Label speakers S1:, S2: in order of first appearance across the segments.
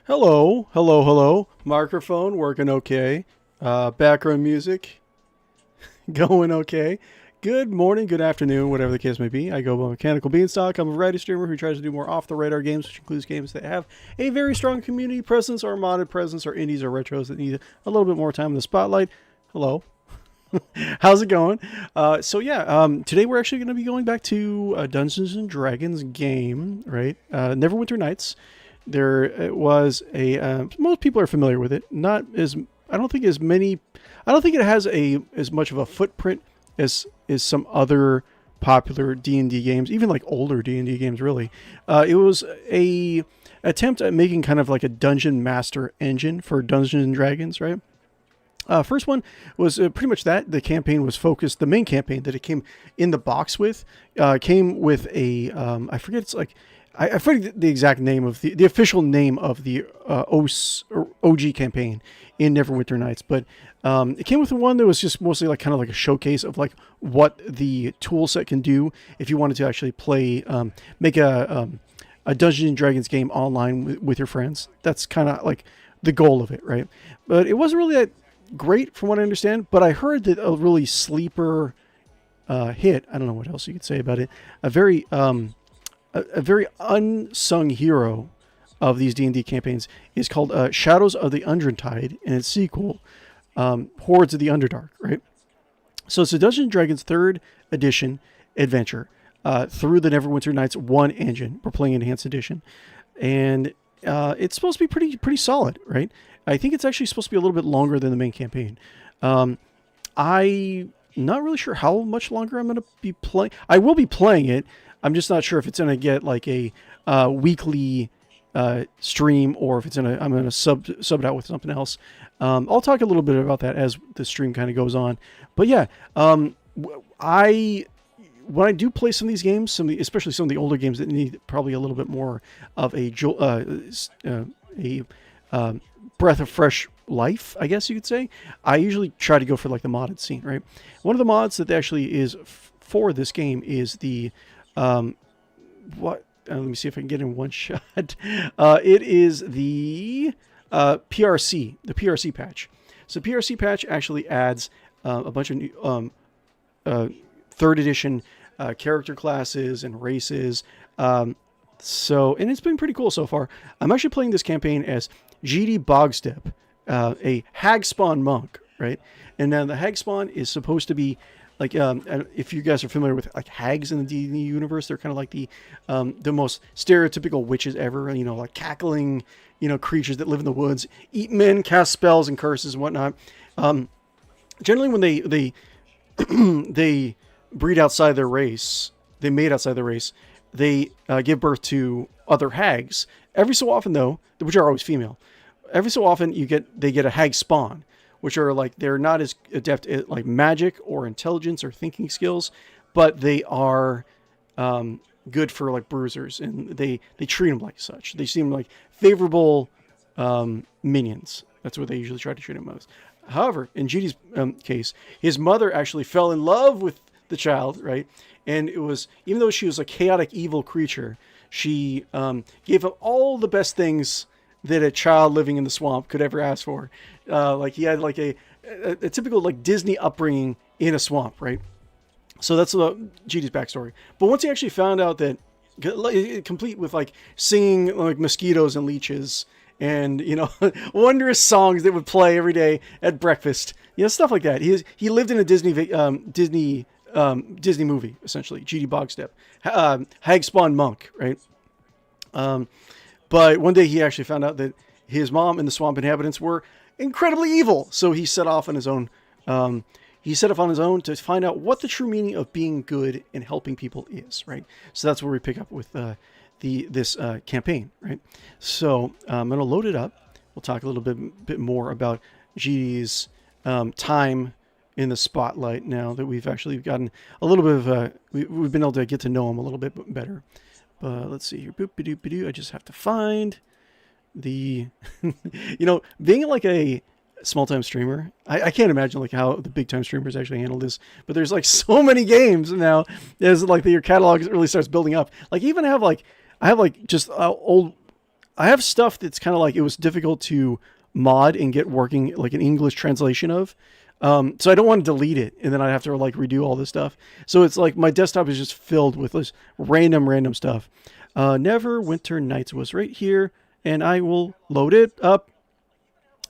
S1: Hello, hello, hello. Microphone working okay. Background music going okay. Good morning, good afternoon, whatever the case may be. I go by Mechanical Beanstalk. I'm a variety streamer who tries to do more off the radar games, which includes games that have a very strong community presence or modded presence or indies or retros that need a little bit more time in the spotlight. Hello. How's it going? Today we're actually going to be going back to a Dungeons and Dragons game, right? Neverwinter Nights. There was a most people are familiar with it. Not as I don't think as many. I don't think it has as much of a footprint as some other popular D&D games, even like older D&D games. Really, it was a attempt at making kind of like a dungeon master engine for Dungeons and Dragons, right? First one was pretty much that. The campaign was focused. The main campaign that it came in the box with came with a I forget. It's like I forget the exact name of the official name of the OG campaign in Neverwinter Nights, but it came with one that was just mostly like kind of like a showcase of like what the tool set can do if you wanted to actually play, make a Dungeons and Dragons game online with your friends. That's kind of like the goal of it, right? But it wasn't really that great from what I understand, but I heard that a really sleeper hit, I don't know what else you could say about it, a very unsung hero of these D&D campaigns is called Shadows of the Undrentide, and its sequel, Hordes of the Underdark, right? So it's a Dungeons & Dragons 3rd edition adventure through the Neverwinter Nights 1 engine. We're playing Enhanced Edition, and it's supposed to be pretty solid, right? I think it's actually supposed to be a little bit longer than the main campaign. I'm not really sure how much longer I'm going to be playing. I will be playing it. I'm just not sure if it's going to get like a weekly stream or if I'm going to sub it out with something else. I'll talk a little bit about that as the stream kind of goes on. But yeah, when I do play some of these games, especially some of the older games that need probably a little bit more of a breath of fresh life, I guess you could say, I usually try to go for like the modded scene, right? One of the mods that actually is for this game is the let me see if I can get in one shot. It is the PRC, the PRC patch. So PRC patch actually adds a bunch of new 3rd edition character classes and races. And it's been pretty cool so far. I'm actually playing this campaign as Jeeti Bogstep, a Hagspawn Monk, right? And now the Hagspawn is supposed to be like, if you guys are familiar with like hags in the D&D universe, they're kind of like the most stereotypical witches ever, like cackling, creatures that live in the woods, eat men, cast spells and curses and whatnot. Generally when they they breed outside their race, they mate outside their race, they give birth to other hags. Every so often though, which are always female, every so often they get a hag spawn, which are like, they're not as adept at like magic or intelligence or thinking skills, but they are good for like bruisers, and they treat them like such. They seem like favorable minions. That's what they usually try to treat them as. However, in Jeeti's case, his mother actually fell in love with the child, right? And it was, even though she was a chaotic evil creature, she gave him all the best things that a child living in the swamp could ever ask for. Like he had like a typical like Disney upbringing in a swamp, right? So that's Jeeti's backstory. But once he actually found out that, complete with like singing like mosquitoes and leeches and wondrous songs that would play every day at breakfast, stuff like that. He lived in a Disney movie essentially. Jeeti Bogstep, Hagspawn Monk, right? But one day he actually found out that his mom and the swamp inhabitants were incredibly evil. So he set off on his own. To find out what the true meaning of being good and helping people is, right? So that's where we pick up with this campaign, right? So I'm going to load it up. We'll talk a little bit more about Jeeti's time in the spotlight now that we've actually gotten a little bit of we've been able to get to know him a little bit better. Let's see here. Boop-a-doop-a-doo. I just have to find the, being like a small-time streamer, I can't imagine like how the big-time streamers actually handle this. But there's like so many games now. As like your catalog really starts building up. Like even I have just old I have stuff that's kind of like it was difficult to mod and get working, like an English translation of. So I don't want to delete it and then I'd have to like redo all this stuff. So it's like my desktop is just filled with this random stuff. Neverwinter Nights was right here, and I will load it up.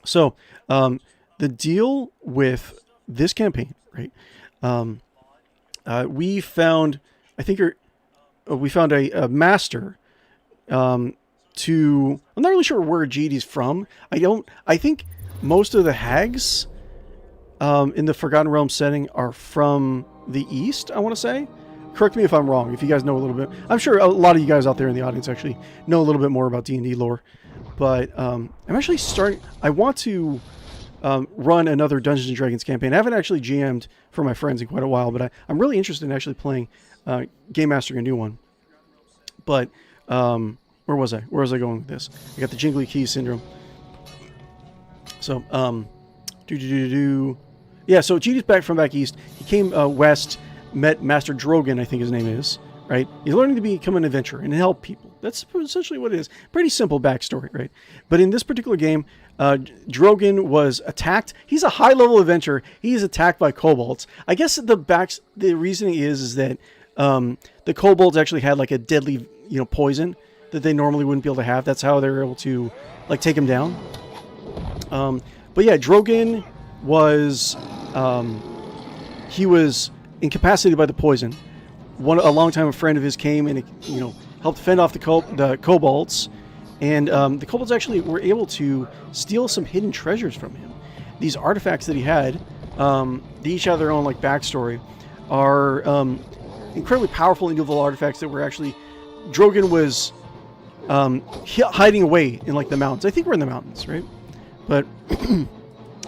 S1: So the deal with this campaign, right? We found, I think, we found a master. I'm not really sure where Jeeti's from. I think most of the hags in the Forgotten Realms setting are from the east, I want to say. Correct me if I'm wrong, if you guys know a little bit. I'm sure a lot of you guys out there in the audience actually know a little bit more about D&D lore. But I'm actually I want to run another Dungeons & Dragons campaign. I haven't actually GM'd for my friends in quite a while, but I'm really interested in actually playing Game Mastering a new one. But where was I? Where was I going with this? I got the Jingly Keys syndrome. So, yeah, so Jeeti's back east. He came west, met Master Drogon, I think his name is, right? He's learning to become an adventurer and help people. That's essentially what it is. Pretty simple backstory, right? But in this particular game, Drogon was attacked. He's a high-level adventurer. He is attacked by kobolds. I guess the reasoning is that the kobolds actually had like a deadly, poison that they normally wouldn't be able to have. That's how they were able to like take him down. But yeah, Drogon was he was incapacitated by the poison. A longtime friend of his came and helped fend off the kobolds, and the kobolds actually were able to steal some hidden treasures from him. These artifacts that he had, they each have their own like backstory, are incredibly powerful evil artifacts that were actually Drogon was hiding away in like the mountains. I think we're in the mountains, right? But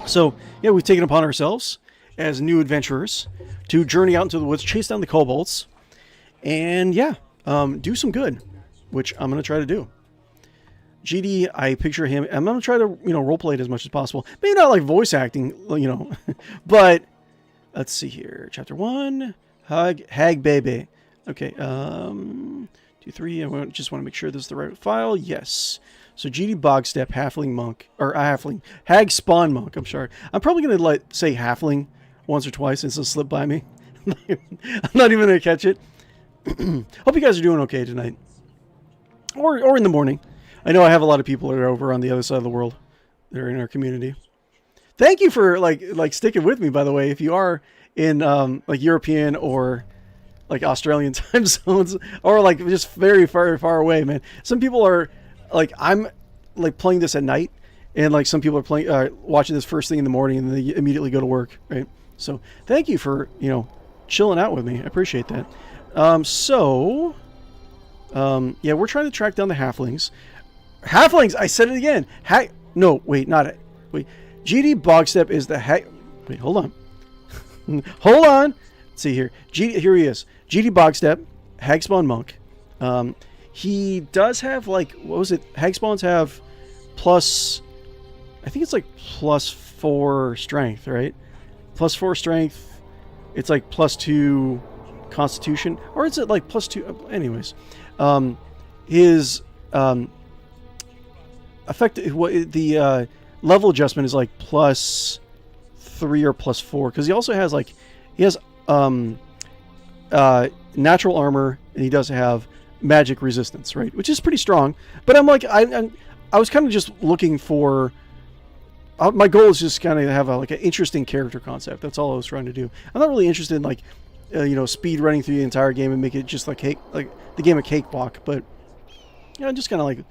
S1: so yeah, we've taken upon ourselves as new adventurers to journey out into the woods, chase down the kobolds, and yeah, do some good, which I'm going to try to do. Jeeti, I picture him, I'm going to try to, roleplay it as much as possible. Maybe not like voice acting, but let's see here. Chapter 1, Hag Baby. Okay, 2, 3, I just want to make sure this is the right file. Yes. So Jeeti Bogstep, Halfling Monk, or Halfling, Hagspawn Monk, I'm sorry. I'm probably going to say Halfling once or twice since it'll slip by me. I'm not even going to catch it. Hope you guys are doing okay tonight. Or in the morning. I know I have a lot of people that are over on the other side of the world. They're in our community. Thank you for like sticking with me, by the way. If you are in like European or like Australian time zones, or like just very far, far away, man. Some people are like, I'm like playing this at night, and like some people are watching this first thing in the morning, and they immediately go to work, right? So thank you for chilling out with me. I appreciate that. Yeah, we're trying to track down the halflings. Halflings! I said it again. No, wait, not it. Wait. Jeeti Bogstep is the Wait, hold on. Hold on. Let's see here. Here he is. Jeeti Bogstep, Hagspawn Monk. He does have like, what was it? Hagspawns have plus, I think it's like +4 strength, right? +4 strength. It's like +2 constitution, or is it like +2? Anyways, his effect, the level adjustment is like +3 or +4, because he also has like, he has natural armor, and he does have magic resistance, right, which is pretty strong. But I'm like, I was kind of just looking for, my goal is just kind of have like an interesting character concept. That's all I was trying to do. I'm not really interested in like speed running through the entire game and make it just like the game of Cakewalk, but just kind of like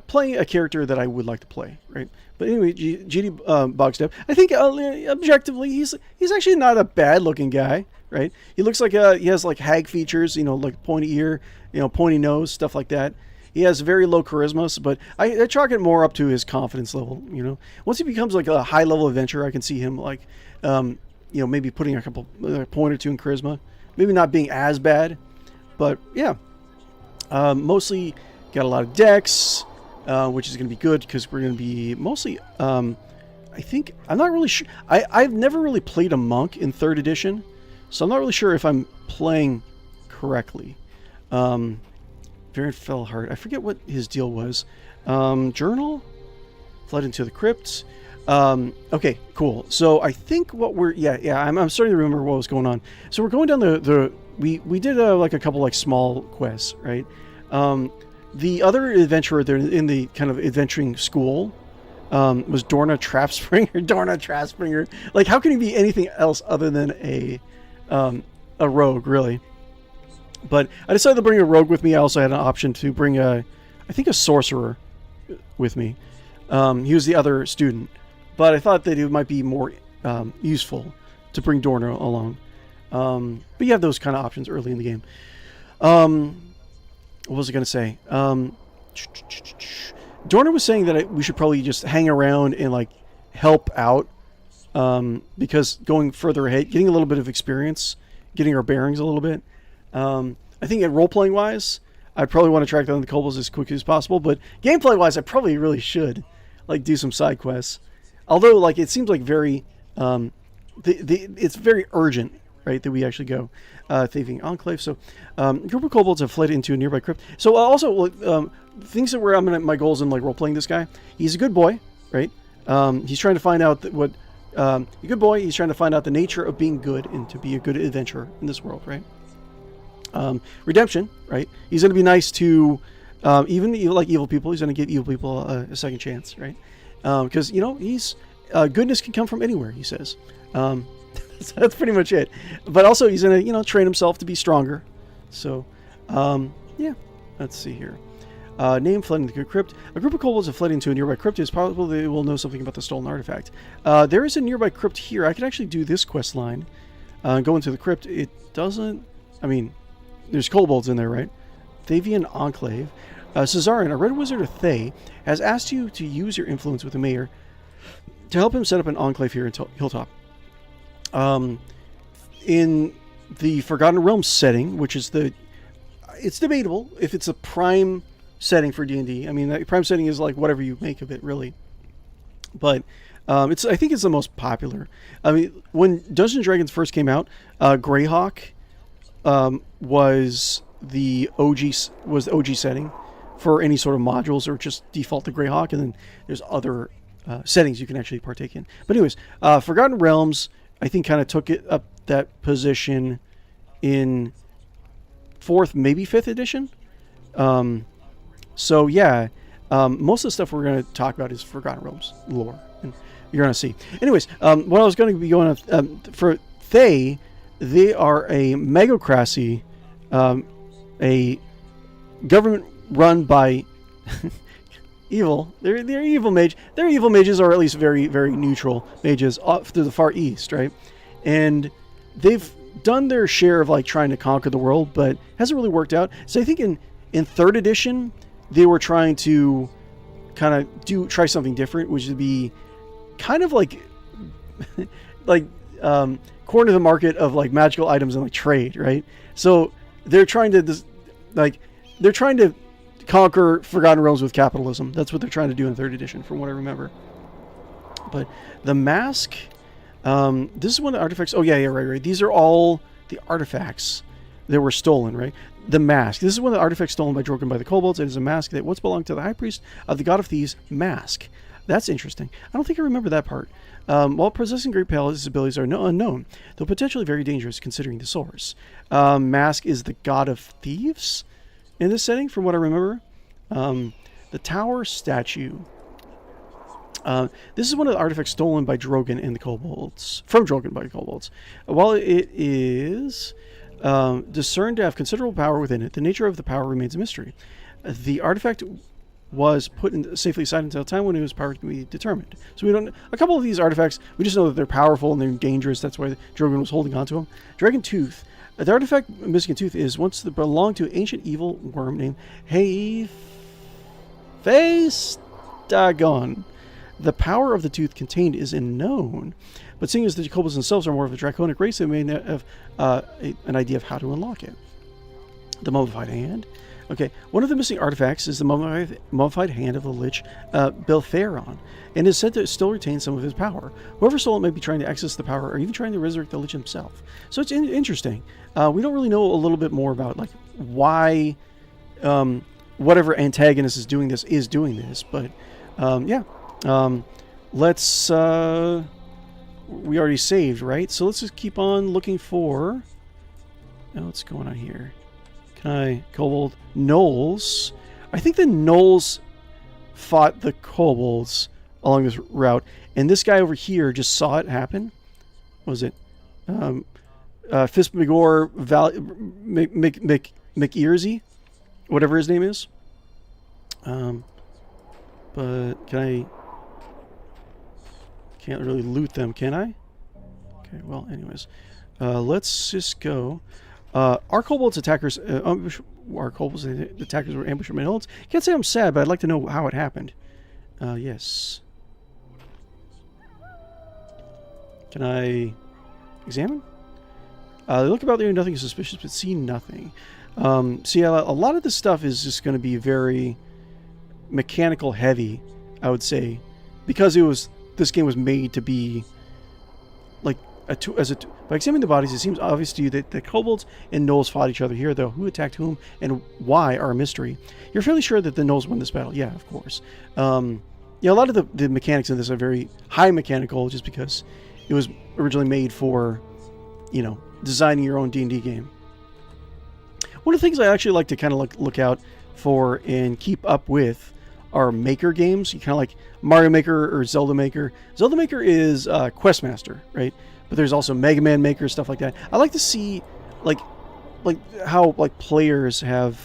S1: playing a character that I would like to play, right? But anyway, Jeeti Bogstep, I think objectively he's actually not a bad looking guy, right? He looks like he has like hag features, like pointy ear, pointy nose, stuff like that. He has very low charisma, but I chalk it more up to his confidence level. Once he becomes like a high level adventurer, I can see him like maybe putting a couple point or two in charisma, maybe not being as bad, but yeah, mostly got a lot of dex, which is going to be good because we're going to be mostly I think, I'm not really sure, I've never really played a monk in 3rd edition, so I'm not really sure if I'm playing correctly. Variant fell hard. I forget what his deal was. Journal? Fled into the crypts. Okay, cool. So I think what we're... Yeah, I'm starting to remember what was going on. So we're going down we did like a couple like small quests, right? The other adventurer there in the kind of adventuring school was Dorna Trapspringer. Dorna Trapspringer. Like, how can he be anything else other than a rogue, really? But I decided to bring a rogue with me. I also had an option to bring I think a sorcerer with me. He was the other student. But I thought that it might be more useful to bring Dorna along. But you have those kind of options early in the game. What was I going to say? Dorna was saying that we should probably just hang around and like help out. Because going further ahead, getting a little bit of experience, getting our bearings a little bit. I think at role-playing wise, I'd probably want to track down the kobolds as quickly as possible. But gameplay wise, I probably really should like do some side quests. Although, like, it seems like very, it's very urgent, right, that we actually go. Thieving Enclave. So, a group of kobolds have fled into a nearby crypt. So, also, things that were my goals in, like, role-playing this guy. He's a good boy, right? He's trying to find out a good boy. He's trying to find out the nature of being good and to be a good adventurer in this world, right? Redemption, right? He's going to be nice to even evil people. He's going to give evil people a second chance, right? Because, he's goodness can come from anywhere, he says. So that's pretty much it. But also he's going to, train himself to be stronger. So, yeah, let's see here. Name fled into a crypt. A group of kobolds have fled into a nearby crypt. It's possible they will know something about the stolen artifact. There is a nearby crypt here. I could actually do this quest line. Go into the crypt. It doesn't... I mean, there's kobolds in there, right? Thavian Enclave. Cesarin, a red wizard of Thay, has asked you to use your influence with the mayor to help him set up an enclave here in Hilltop. In the Forgotten Realms setting, which is it's debatable if it's a prime setting for D&D. I mean, that prime setting is like whatever you make of it, really. But I think it's the most popular. I mean, when Dungeons & Dragons first came out, Greyhawk was the OG setting for any sort of modules, or just default to Greyhawk, and then there's other settings you can actually partake in. But anyways, Forgotten Realms, I think, kind of took it up that position in 4th, maybe 5th edition. So yeah, most of the stuff we're going to talk about is Forgotten Realms lore, and you're going to see. Anyways, what I was going to be going on for Thay, they are a megocracy, a government run by evil. They're evil mage. They're evil mages, or at least very, very neutral mages off to the far east, right? And they've done their share of like trying to conquer the world, but hasn't really worked out. So I think in 3rd edition, they were trying to kind of try something different, which would be kind of like corner the market of like magical items and like trade, right? So they're trying to conquer Forgotten Realms with capitalism. That's what they're trying to do in 3rd edition, from what I remember. But the mask, this is one of the artifacts. Oh yeah, right. These are all the artifacts that were stolen, right? The mask. This is one of the artifacts stolen by Drogon by the kobolds. It is a mask that once belonged to the high priest of the god of thieves, Mask. That's interesting. I don't think I remember that part. While possessing great power, his abilities are unknown, though potentially very dangerous considering the source. Mask is the god of thieves in this setting, from what I remember. The tower statue. This is one of the artifacts stolen by Drogon and the kobolds. From Drogon by the kobolds. While it is discerned to have considerable power within it, the nature of the power remains a mystery. The artifact was put safely aside until a time when it was power to be determined. So we don't. A couple of these artifacts, we just know that they're powerful and they're dangerous. That's why Drogon was holding on to them. Dragon Tooth. The artifact missing a tooth is once belonged to an ancient evil worm named Face Dagon. The power of the tooth contained is unknown, but seeing as the kobolds themselves are more of a draconic race, they may have an idea of how to unlock it. The mummified hand. Okay, one of the missing artifacts is the mummified hand of the Lich Beltheron, and is said to still retain some of his power. Whoever stole it may be trying to access the power, or even trying to resurrect the Lich himself. So it's interesting. We don't really know a little bit more about like why whatever antagonist is doing this. But yeah, let's. We already saved, right? So let's just keep on looking for. Oh, what's going on here? Can I kobold gnolls? I think the gnolls fought the kobolds along this route, and this guy over here just saw it happen. What was it? Fispmigor McEarsy, whatever his name is. But can't really loot them, can I? Okay, well, anyways. Let's just go. Our kobolds attackers, our kobolds attackers were ambushed by Hordes. Can't say I'm sad, but I'd like to know how it happened. Yes. Can I examine? They look about there, nothing suspicious, but see nothing. See, a lot of this stuff is just going to be very mechanical heavy, I would say, because this game was made to be like by examining the bodies, it seems obvious to you that the kobolds and gnolls fought each other here, though who attacked whom and why are a mystery. You're fairly sure that the gnolls won this battle. Yeah, of course. Yeah, a lot of the mechanics in this are very high mechanical, just because it was originally made for, you know, designing your own D&D game. One of the things I actually like to kind of look out for and keep up with are maker games. You kind of like Mario Maker or Zelda Maker. Zelda Maker is Questmaster, right? But there's also Mega Man Maker, stuff like that. I like to see like how like players have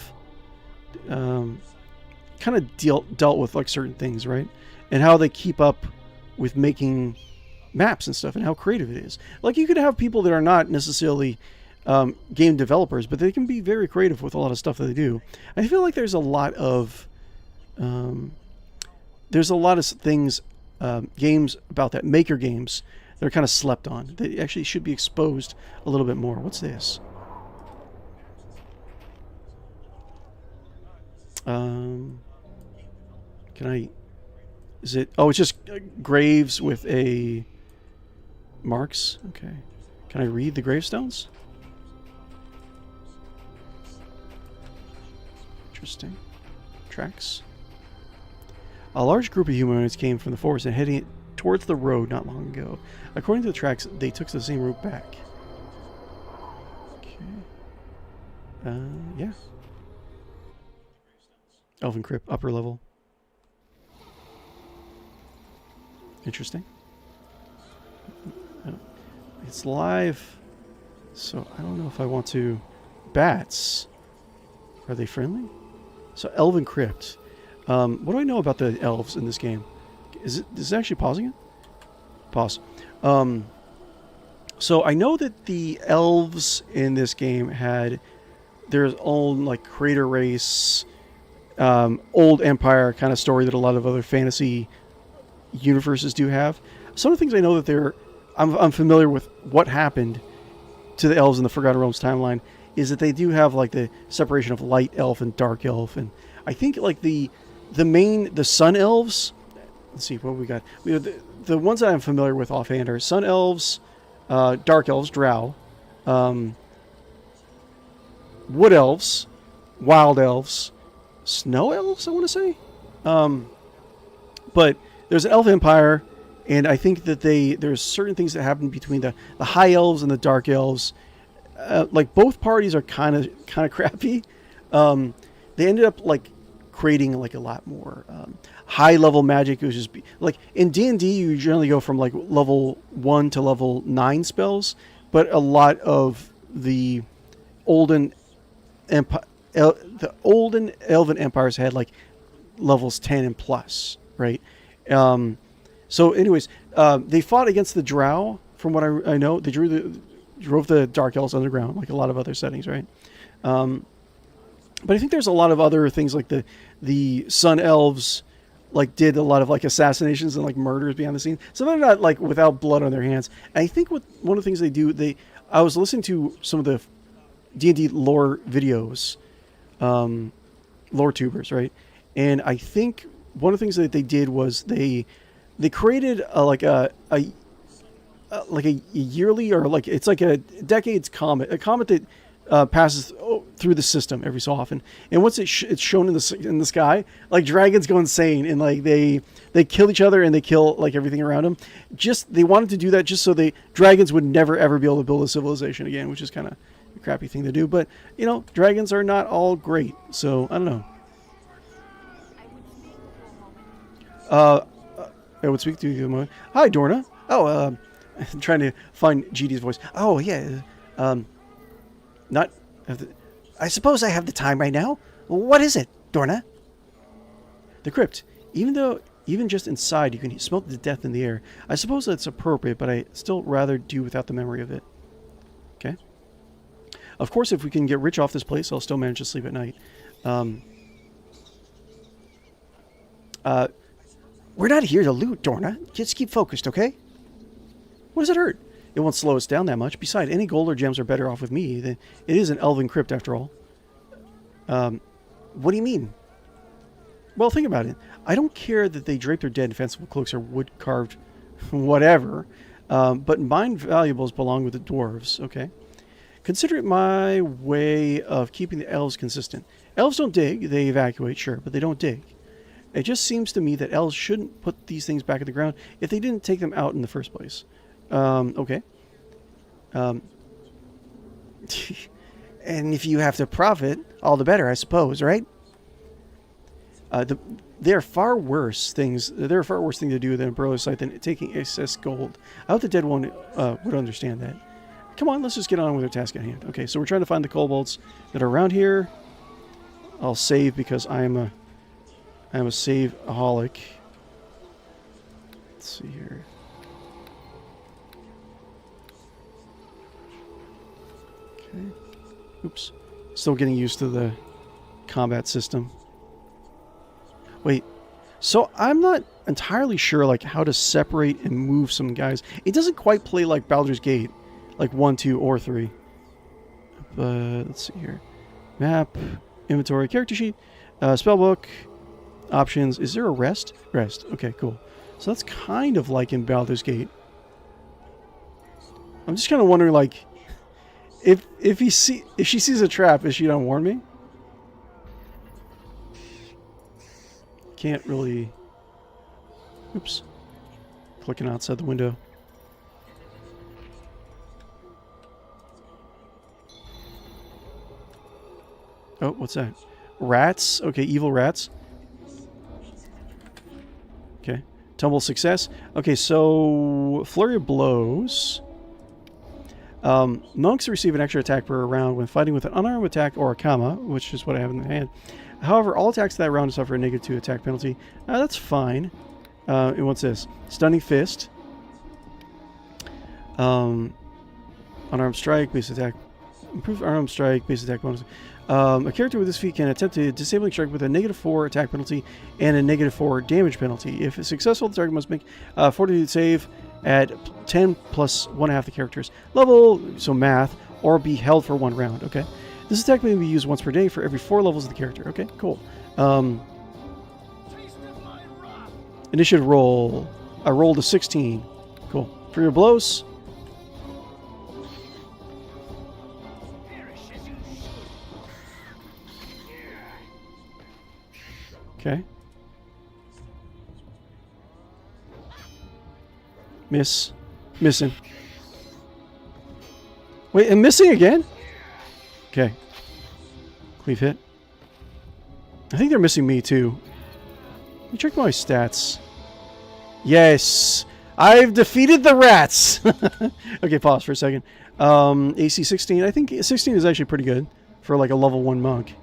S1: kind of dealt with like certain things, right? And how they keep up with making maps and stuff, and how creative it is. Like, you could have people that are not necessarily game developers, but they can be very creative with a lot of stuff that they do. I feel like there's a lot of things, games about that, maker games, that are kind of slept on. They actually should be exposed a little bit more. What's this? Can I... Is it... Oh, it's just graves with a... marks? Okay. Can I read the gravestones? Interesting. Tracks. A large group of humanoids came from the forest and heading towards the road not long ago. According to the tracks, they took the same route back. Okay. Yeah. Elven Crypt, upper level. Interesting. It's live, so I don't know if I want to... Bats. Are they friendly? So, Elven Crypt. What do I know about the elves in this game? Is it actually pausing it? Pause. So, I know that the elves in this game had their own, like, creator race, old empire kind of story that a lot of other fantasy universes do have. Some of the things I know that I'm familiar with what happened to the elves in the Forgotten Realms timeline is that they do have like the separation of light elf and dark elf, and I think like the sun elves. Let's see what we got. We have the ones that I'm familiar with offhand are sun elves, dark elves, drow, wood elves, wild elves, snow elves. I want to say, but there's an elf empire. And I think that there's certain things that happen between the high elves and the dark elves. Like, both parties are kind of crappy. They ended up like creating like a lot more high level magic. It was just like in D&D, you generally go from like level 1 to level 9 spells, but a lot of the olden elven empires had like levels 10 and plus, right? So, anyways, they fought against the drow. From what I know, they drove the dark elves underground, like a lot of other settings, right? But I think there's a lot of other things, like the sun elves, like did a lot of like assassinations and like murders behind the scenes. Some of them not like without blood on their hands. And I think one of the things they do, I was listening to some of the D&D lore videos, lore tubers, right? And I think one of the things that they did was they created a yearly, or like it's like a decades comet, that passes through the system every so often. And once it's shown in the sky, like dragons go insane and like they kill each other and they kill like everything around them. Just they wanted to do that just so dragons would never ever be able to build a civilization again, which is kind of a crappy thing to do. But you know, dragons are not all great, so I don't know. I would speak to you a moment. Hi, Dorna. Oh, I'm trying to find Jeeti's voice. Oh, yeah. Not. I suppose I have the time right now. What is it, Dorna? The crypt. Even just inside, you can smell the death in the air. I suppose that's appropriate, but I still rather do without the memory of it. Okay. Of course, if we can get rich off this place, I'll still manage to sleep at night. We're not here to loot, Dorna. Just keep focused, okay? What does it hurt? It won't slow us down that much. Besides, any gold or gems are better off with me. It is an elven crypt, after all. What do you mean? Well, think about it. I don't care that they drape their dead in fanciful cloaks or wood-carved whatever, but mine valuables belong with the dwarves, okay? Consider it my way of keeping the elves consistent. Elves don't dig. They evacuate, sure, but they don't dig. It just seems to me that elves shouldn't put these things back in the ground if they didn't take them out in the first place. Okay. And if you have to profit, all the better, I suppose, right? There are far worse things to do than a bro site than taking excess gold. I hope the dead one would understand that. Come on, let's just get on with our task at hand. Okay, so we're trying to find the kobolds that are around here. I'll save because I am a save-aholic. Let's see here. Okay. Oops. Still getting used to the combat system. Wait. So I'm not entirely sure like how to separate and move some guys. It doesn't quite play like Baldur's Gate, like 1, 2, or 3. But let's see here. Map, inventory, character sheet, spellbook. Options. Is there a rest? Rest. Okay, cool. So that's kind of like in Baldur's Gate. I'm just kind of wondering, like, if she sees a trap, is she gonna warn me? Can't really. Oops. Clicking outside the window. Oh, what's that? Rats. Okay, evil rats. Okay. Tumble success. Okay, so Flurry of Blows. Monks receive an extra attack per round when fighting with an unarmed attack or a kama, which is what I have in the hand. However, all attacks that round suffer a -2 attack penalty. That's fine. And what's this? Stunning Fist. Unarmed Strike, base attack. Improved Unarmed Strike, base attack bonus. A character with this feat can attempt a disabling strike with a -4 attack penalty and a -4 damage penalty. If it's successful, the target must make a fortitude save at 10 plus 1/2 the character's level, so math, or be held for 1 round. Okay. This attack may be used once per day for every 4 levels of the character. Okay, cool. Initiative roll. I rolled a 16. Cool. For your blows. Okay. Miss. Missing. Wait, I'm missing again? Okay. Cleave hit. I think they're missing me too. Let me check my stats. Yes! I've defeated the rats! Okay, pause for a second. AC 16. I think 16 is actually pretty good for like a level 1 monk.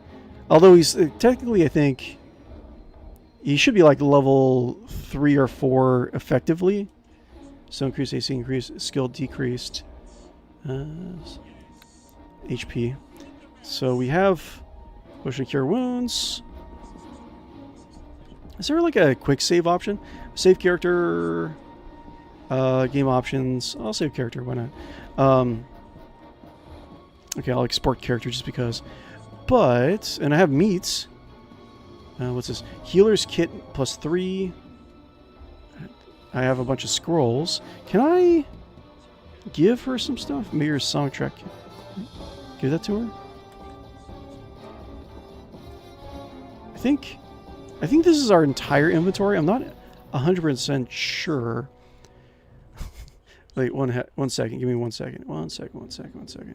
S1: Although he's technically, I think, he should be like level 3 or 4 effectively. So increased AC, increased skill, decreased HP. So we have Potion Cure Wounds. Is there like a quick save option? Save character, game options. I'll save character, why not? Okay, I'll export character just because. But, and I have meats. What's this? Healer's Kit +3. I have a bunch of scrolls. Can I give her some stuff? Maybe her soundtrack. Give that to her. I think this is our entire inventory. I'm not 100% sure. Wait, one second. Give me 1 second. 1 second. 1 second. 1 second.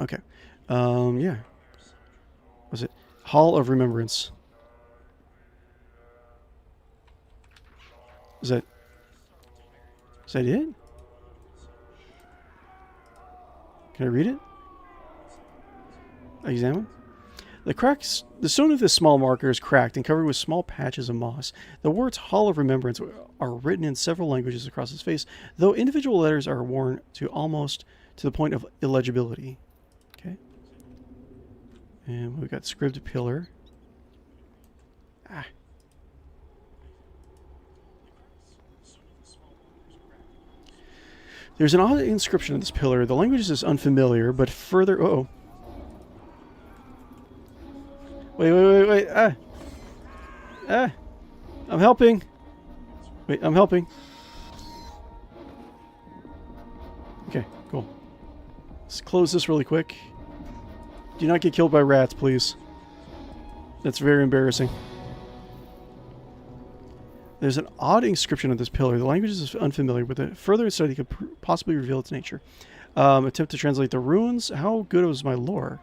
S1: Okay. Yeah. Was it Hall of Remembrance? Is that it? Can I read it? Examine. The stone of this small marker is cracked and covered with small patches of moss. The words Hall of Remembrance are written in several languages across its face, though individual letters are worn to almost to the point of illegibility. Okay. And we've got scribed pillar. Ah. There's an odd inscription on this pillar. The language is unfamiliar, but further... Uh-oh. Wait. I'm helping. Wait, I'm helping. Okay, cool. Let's close this really quick. Do not get killed by rats, please. That's very embarrassing. There's an odd inscription on this pillar. The language is unfamiliar, but a further study could possibly reveal its nature. Attempt to translate the runes. How good was my lore?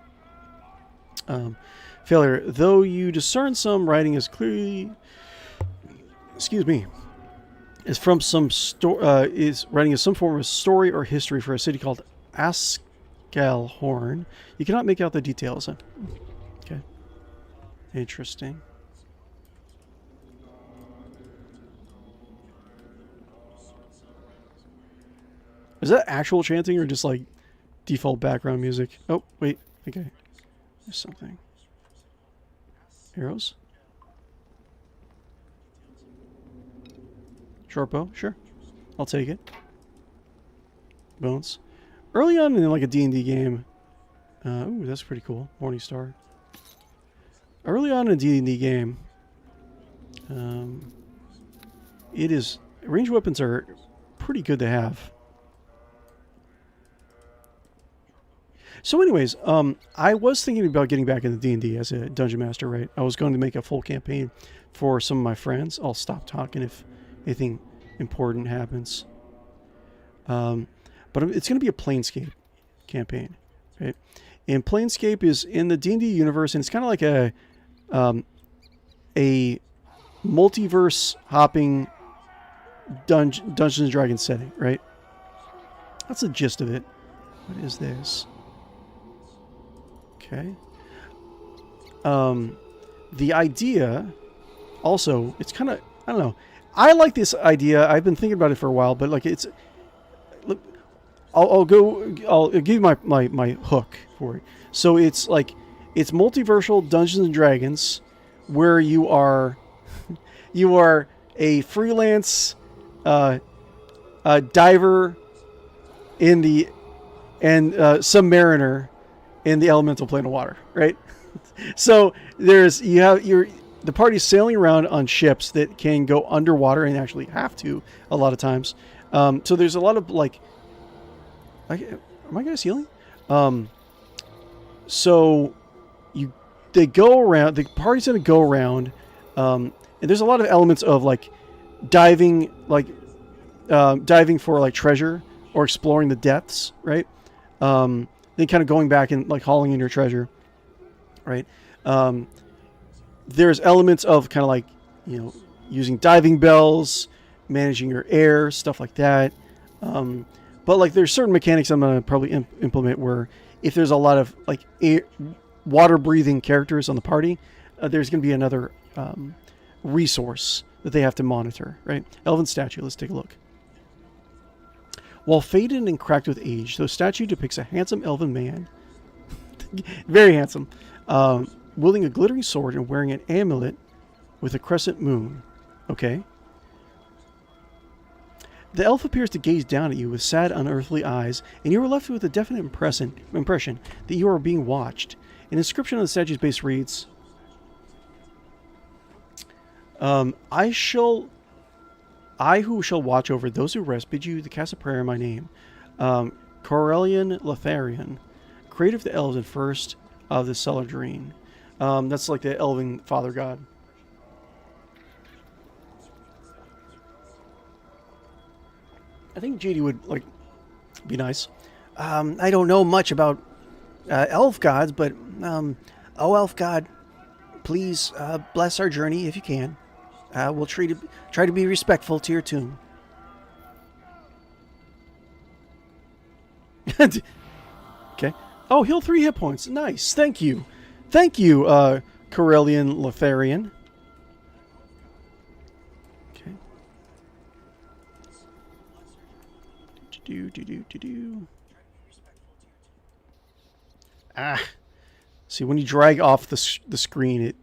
S1: Failure. Though you discern some writing is clearly... Excuse me. Is from some is writing as some form of story or history for a city called Ascalhorn. You cannot make out the details. Okay. Interesting. Is that actual chanting or just like default background music? Oh, wait. Okay. There's something. Arrows? Short bow? Sure. I'll take it. Bones. Early on in like a D&D game... ooh, that's pretty cool. Morning Star. Early on in a D&D game... it is... Ranged weapons are pretty good to have. So anyways, I was thinking about getting back into D&D as a dungeon master, right? I was going to make a full campaign for some of my friends. I'll stop talking if anything important happens. But it's going to be a Planescape campaign, right? And Planescape is in the D&D universe, and it's kind of like a multiverse hopping Dungeons and Dragons setting, right? That's the gist of it. What is this? Okay. The idea, also, it's kind of, I don't know. I like this idea. I've been thinking about it for a while, but like it's, look, I'll give you my hook for it. So it's like, it's multiversal Dungeons and Dragons, where you are a freelance diver in the submariner in the elemental plane of water, right? So the party's sailing around on ships that can go underwater and actually have to a lot of times. So there's a lot of like, am I guys healing? So they go around. The party's gonna go around, and there's a lot of elements of like diving for like treasure or exploring the depths, right? Then kind of going back and like hauling in your treasure, right? There's elements of kind of like, using diving bells, managing your air, stuff like that. But like there's certain mechanics I'm going to probably implement where if there's a lot of like water breathing characters on the party, there's going to be another resource that they have to monitor, right? Elven statue. Let's take a look. While faded and cracked with age, the statue depicts a handsome elven man, very handsome, wielding a glittering sword and wearing an amulet with a crescent moon. Okay. The elf appears to gaze down at you with sad, unearthly eyes, and you are left with a definite impression that you are being watched. An inscription on the statue's base reads, I who shall watch over those who rest bid you to cast a prayer in my name. Corellian Lotharian. Creator of the elves and first of the Celadrine. That's like the elven father god. I think Jeeti would like be nice. I don't know much about elf gods, but oh elf god, please bless our journey if you can. We'll try to be respectful to your tomb. Okay. Oh, heal 3 hit points. Nice. Thank you. Thank you, Corellian Lotharian. Okay. Ah. See, when you drag off the screen,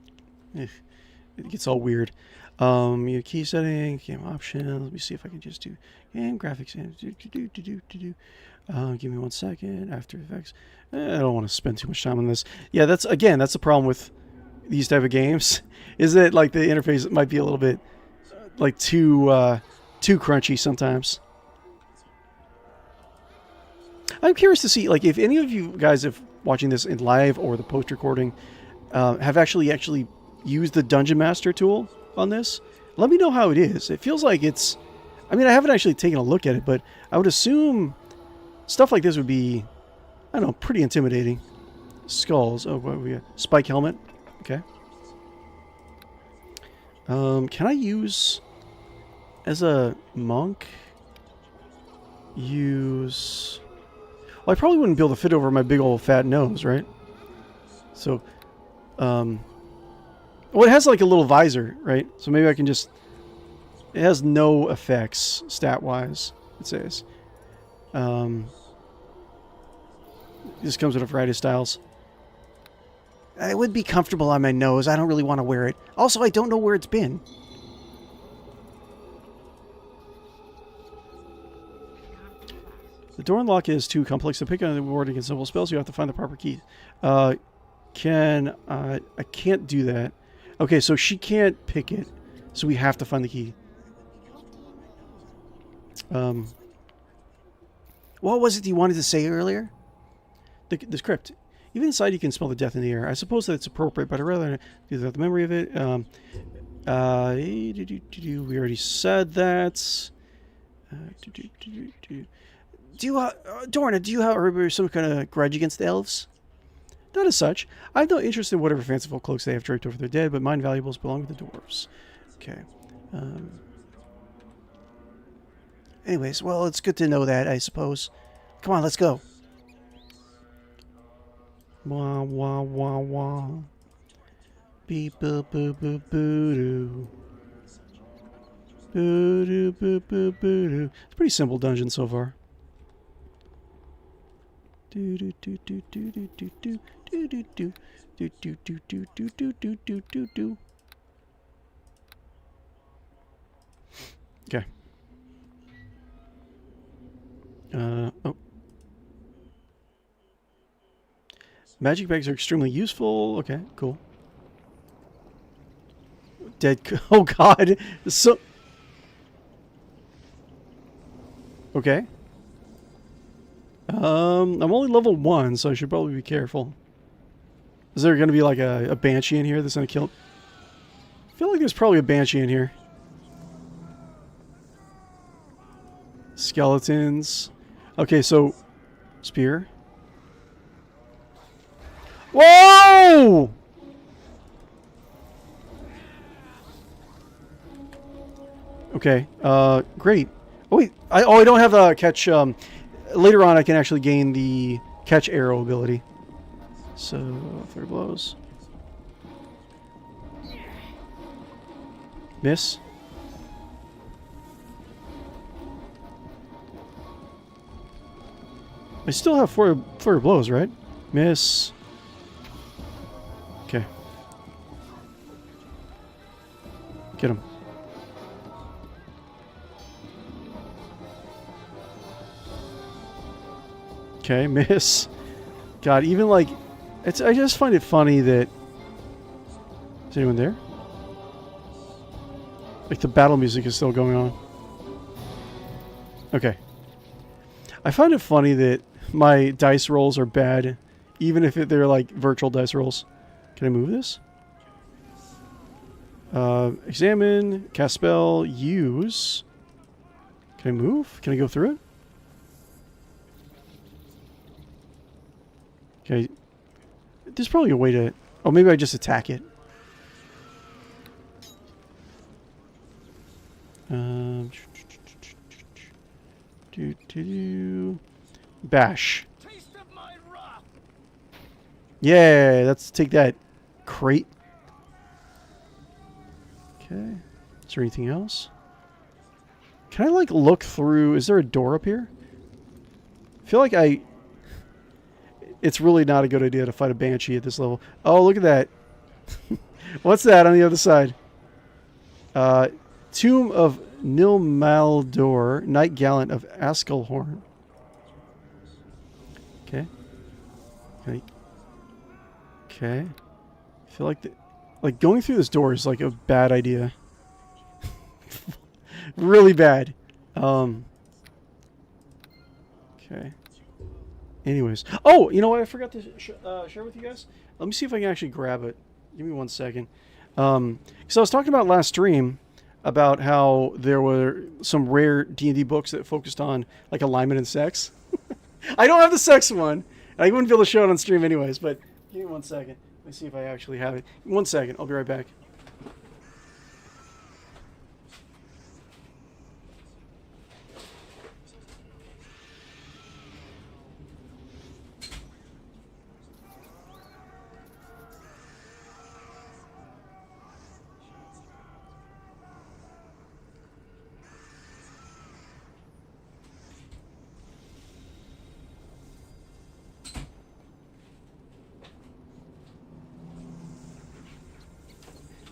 S1: it gets all weird. Your key setting, game options. Let me see if I can just do game graphics. Give me 1 second. After Effects. I don't want to spend too much time on this. Yeah, that's the problem with these type of games. Is that like the interface might be a little bit like too crunchy sometimes. I'm curious to see like if any of you guys, if watching this in live or the post recording, have actually used the Dungeon Master tool on this. Let me know how it is. It feels like it's... I mean, I haven't actually taken a look at it, but I would assume stuff like this would be, I don't know, pretty intimidating. Skulls. Oh, what we got? Spike helmet. Okay. Can I use... As a monk... Use... Well, I probably wouldn't be able to fit over my big old fat nose, right? So... Well, it has like a little visor, right? So maybe I can just... It has no effects, stat-wise, it says. This comes with a variety of styles. It would be comfortable on my nose. I don't really want to wear it. Also, I don't know where it's been. The door unlock is too complex to pick on the board against simple spells. You have to find the proper key. I can't do that. Okay, so she can't pick it, so we have to find the key. What was it you wanted to say earlier? The script. Even inside, you can smell the death in the air. I suppose that it's appropriate, but I'd rather do the memory of it. We already said that. Dorna, do you have some kind of grudge against the elves? Not as such. I have no interest in whatever fanciful cloaks they have draped over their dead, but mine valuables belong with the dwarves. Okay. Anyways, well, it's good to know that, I suppose. Come on, let's go. Wah, wah, wah, wah. Beep, boo, boo, boo, boo, doo. Boo, doo, boo, boo, boo, doo. It's a pretty simple dungeon so far. Do do do do do do do do do do do do do do do do do do do do. Okay. Oh. Magic bags are extremely useful. Okay, cool. Dead. Oh God. So. Okay. I'm only level 1, so I should probably be careful. Is there going to be like a banshee in here that's going to kill... I feel like there's probably a banshee in here. Skeletons. Okay, so... Spear. Whoa! Okay, great. Oh wait, I don't have a catch, later on I can actually gain the catch arrow ability. So, 3 blows. Miss. I still have 4 blows, right? Miss. Okay. Get him. Okay, miss. God, even like... I just find it funny that... Is anyone there? Like the battle music is still going on. Okay. I find it funny that my dice rolls are bad, even if they're like virtual dice rolls. Can I move this? Examine, cast spell, use. Can I move? Can I go through it? Okay. There's probably a way to... Oh, maybe I just attack it. Bash. Yeah, let's take that crate. Okay. Is there anything else? Can I, like, look through... Is there a door up here? I feel like it's really not a good idea to fight a banshee at this level. Oh, look at that. What's that on the other side? Tomb of Nilmaldor, Knight Gallant of Askelhorn. Okay. Okay. I feel like going through this door is like a bad idea. Really bad. Okay. Anyways. Oh, you know what I forgot to share with you guys? Let me see if I can actually grab it. Give me 1 second. So I was talking about last stream about how there were some rare D&D books that focused on like alignment and sex. I don't have the sex one. I wouldn't be able to show it on stream anyways, but give me 1 second. Let me see if I actually have it. 1 second. I'll be right back.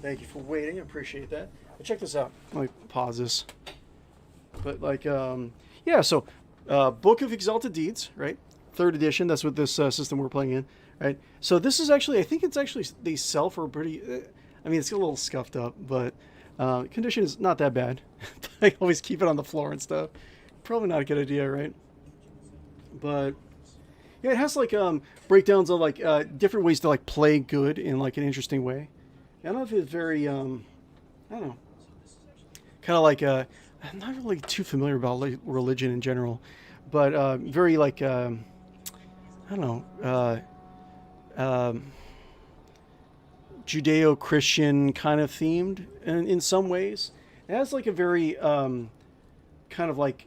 S1: Thank you for waiting. I appreciate that. Check this out. Let me pause this. But like, yeah. So, Book of Exalted Deeds, right? 3rd edition. That's what this system we're playing in, right? So this is actually, I think it's actually they sell for a pretty. I mean, it's a little scuffed up, but condition is not that bad. I always keep it on the floor and stuff. Probably not a good idea, right? But yeah, it has like breakdowns of like different ways to like play good in like an interesting way. I don't know if it's very, I don't know, kind of like, I'm not really too familiar about like, religion in general, but very like, I don't know, Judeo-Christian kind of themed in some ways. It has like a very kind of like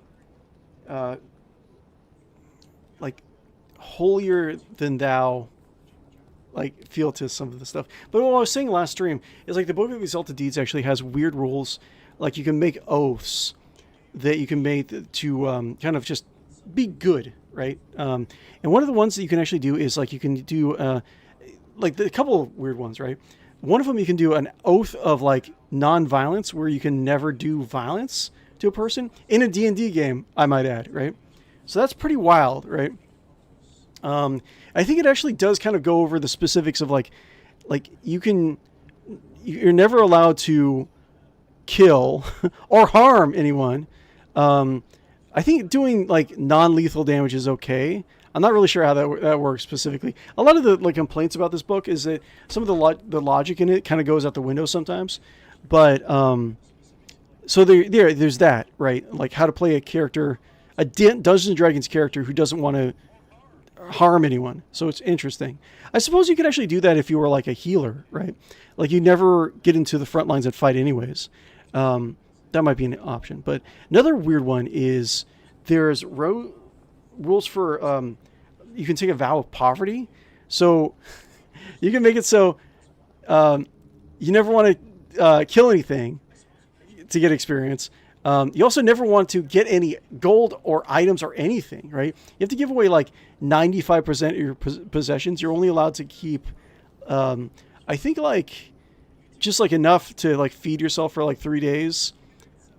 S1: holier than thou like feel to some of the stuff. But what I was saying last stream is like the Book of Exalted Deeds actually has weird rules. Like you can make oaths that you can make to kind of just be good, right? And one of the ones that you can actually do is like you can do like a couple of weird ones, right? One of them you can do an oath of like non-violence where you can never do violence to a person in a D&D game, I might add, right? So that's pretty wild, right? I think it actually does kind of go over the specifics of like you're never allowed to kill or harm anyone. I think doing like non-lethal damage is okay. I'm not really sure how that works specifically. A lot of the like complaints about this book is that some of the logic in it kind of goes out the window sometimes. But so there's that, right? Like how to play a character, a Dungeons and Dragons character who doesn't want to harm anyone. So it's interesting. I suppose you could actually do that if you were like a healer, right? Like you never get into the front lines and fight anyways. That might be an option. But another weird one is there's rules for you can take a vow of poverty. So you can make it so you never want to kill anything to get experience. You also never want to get any gold or items or anything, right? You have to give away like 95% of your possessions. You're only allowed to keep, I think like just like enough to like feed yourself for like 3 days,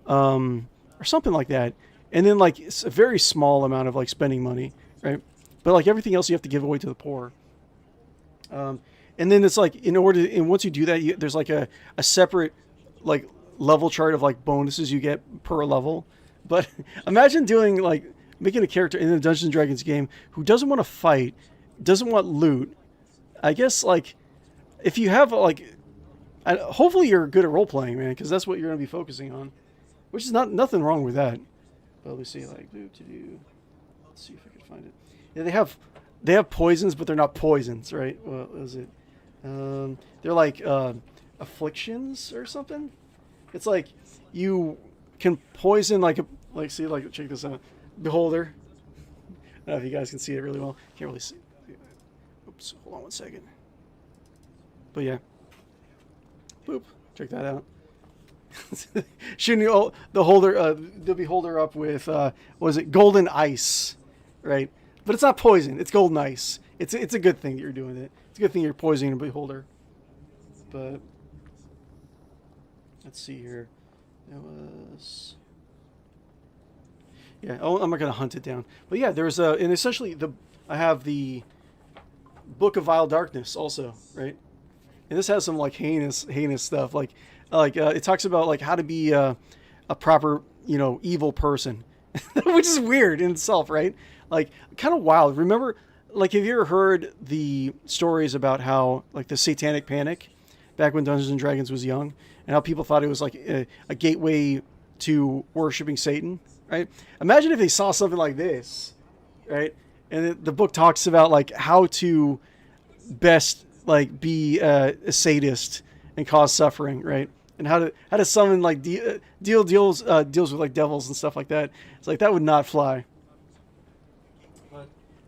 S1: or something like that. And then like it's a very small amount of like spending money, right? But like everything else you have to give away to the poor. And then it's like and once you do that, there's like a separate like level chart of like bonuses you get per level. But imagine doing like making a character in a Dungeons and Dragons game who doesn't want to fight, doesn't want loot. I guess like if you have like, hopefully you're good at role playing, man, because that's what you're going to be focusing on, which is nothing wrong with that. But let me see, like let's see if I can find it. Yeah, they have poisons, but they're not poisons, right? What is it? They're like afflictions or something. It's like you can poison like check this out, beholder. I don't know if you guys can see it really well. Can't really see. Oops, hold on one second. But yeah, boop. Check that out. Shooting the beholder up with what is it? Golden ice, right? But it's not poison. It's golden ice. It's a good thing that you're doing it. It's a good thing you're poisoning a beholder. But let's see here. There was. Yeah, I'm not gonna hunt it down. But yeah, there's and essentially I have the Book of Vile Darkness also, right? And this has some like heinous stuff, like it talks about like how to be a proper, evil person, which is weird in itself, right? Like kind of wild. Remember, like, have you ever heard the stories about how like the Satanic Panic back when Dungeons and Dragons was young, and how people thought it was like a gateway to worshiping Satan, right? Imagine if they saw something like this, right? And the book talks about like how to best like be a sadist and cause suffering, right? And how to summon like deals with like devils and stuff like that. It's like that would not fly.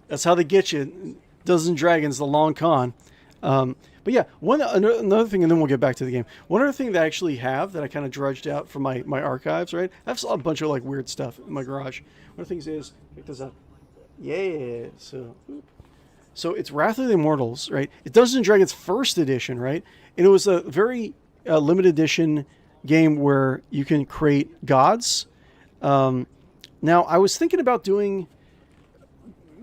S1: That's how they get you. Dungeons and Dragons, the long con. But yeah, another thing, and then we'll get back to the game. One other thing that I actually have that I kind of drudged out from my archives, right? I have a bunch of like weird stuff in my garage. One of the things is, check this out. Yeah, so it's Wrath of the Immortals, right? It's Dungeons and Dragons first edition, right? And it was a very limited edition game where you can create gods. Now, I was thinking about doing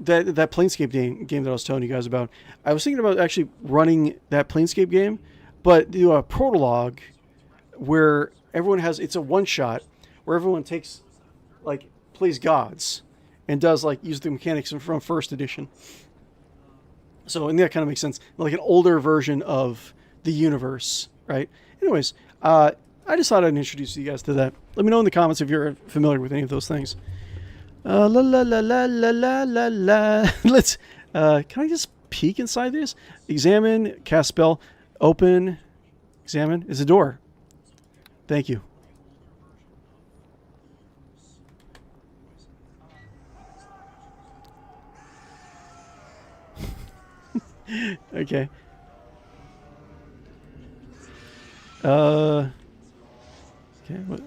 S1: that Planescape game that I was telling you guys about. I was thinking about actually running that Planescape game, but do a prologue where it's a one-shot, where everyone plays gods and does use the mechanics from first edition. So, and that kind of makes sense. Like an older version of the universe, right? Anyways, I just thought I'd introduce you guys to that. Let me know in the comments if you're familiar with any of those things. La la la la la la la la. Let's. Can I just peek inside this? Examine, cast spell, open, examine. Is a door. Thank you. Okay. Okay. What?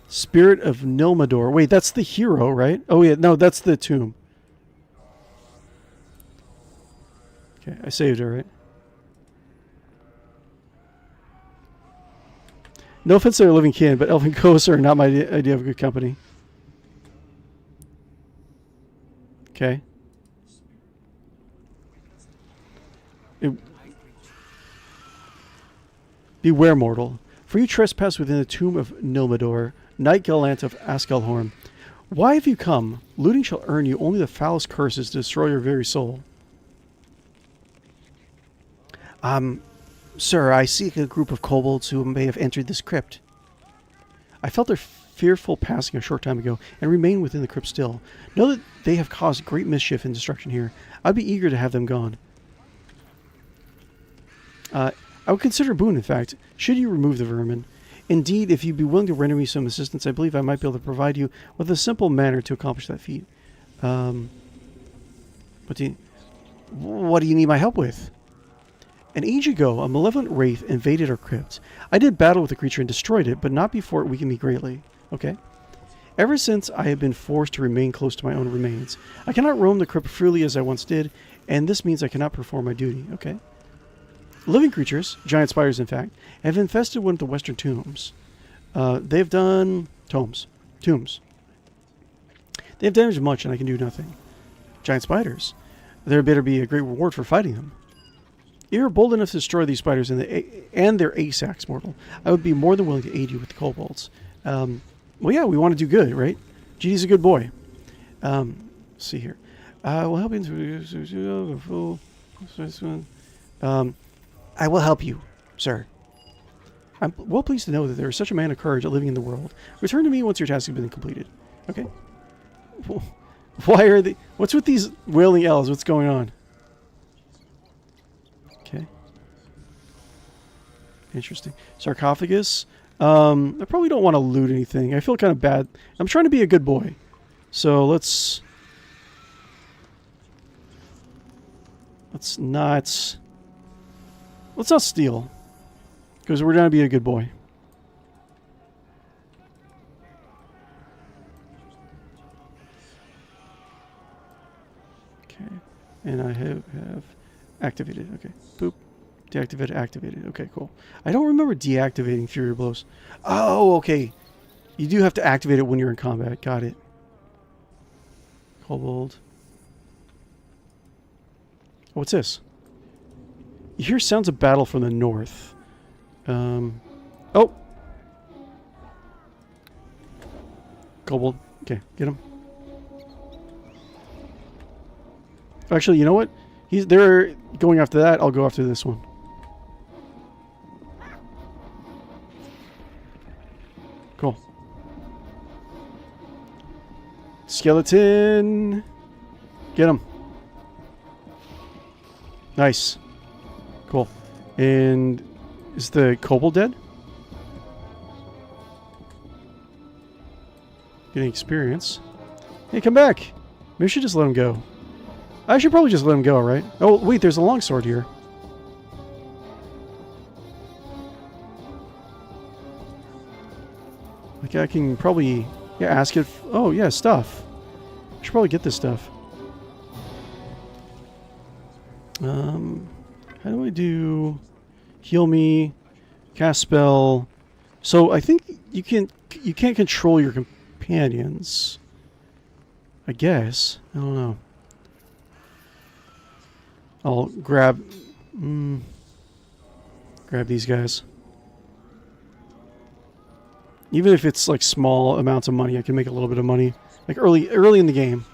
S1: Spirit of Nilmador. Wait, that's the hero, right? Oh yeah, no, that's the tomb. Okay, I saved her, right? No offense to their living kin, but elven ghosts are not my idea of good company. Okay. Beware, mortal. For you trespass within the tomb of Nilmador, Knight Gallant of Askelhorn. Why have you come? Looting shall earn you only the foulest curses to destroy your very soul. Sir, I seek a group of kobolds who may have entered this crypt. I felt their fearful passing a short time ago, and remain within the crypt still. Know that they have caused great mischief and destruction here. I'd be eager to have them gone. I would consider a boon, in fact, should you remove the vermin. Indeed, if you'd be willing to render me some assistance, I believe I might be able to provide you with a simple manner to accomplish that feat. What do you need my help with? An age ago, a malevolent wraith invaded our crypt. I did battle with the creature and destroyed it, but not before it weakened me greatly. Okay. Ever since, I have been forced to remain close to my own remains. I cannot roam the crypt freely as I once did, and this means I cannot perform my duty. Okay. Living creatures, giant spiders in fact, have infested one of the western tombs. They've done... Tombs. They have damaged much and I can do nothing. Giant spiders. There better be a great reward for fighting them. If you're bold enough to destroy these spiders and their Asax, mortal, I would be more than willing to aid you with the kobolds. Well, yeah, we want to do good, right? Jeeti's a good boy. Let's see here. Will help you. I will help you, sir. I'm well pleased to know that there is such a man of courage living in the world. Return to me once your task has been completed. Okay. Why are they... What's with these wailing elves? What's going on? Okay. Interesting. Sarcophagus. I probably don't want to loot anything. I feel kind of bad. I'm trying to be a good boy. So let's not steal. Because we're going to be a good boy. Okay. And I have activated. Okay. Boop. Deactivated, activated. Okay, cool. I don't remember deactivating Fury Blows. Oh, okay. You do have to activate it when you're in combat. Got it. Kobold. What's this? You hear sounds of battle from the north. Oh! Kobold. Okay, get him. Actually, you know what? They're going after that. I'll go after this one. Cool. Skeleton. Get him. Nice. Cool. And is the kobold dead? Getting experience. Hey, come back. Maybe I should just let him go. I should probably just let him go, right? Oh, wait, there's a longsword here. Like, I can probably... Yeah, ask it... Oh, yeah, stuff. I should probably get this stuff. How do I do... Heal me, cast spell. So I think you can't control your companions. I guess. I don't know. I'll grab these guys. Even if it's like small amounts of money, I can make a little bit of money. Like early in the game.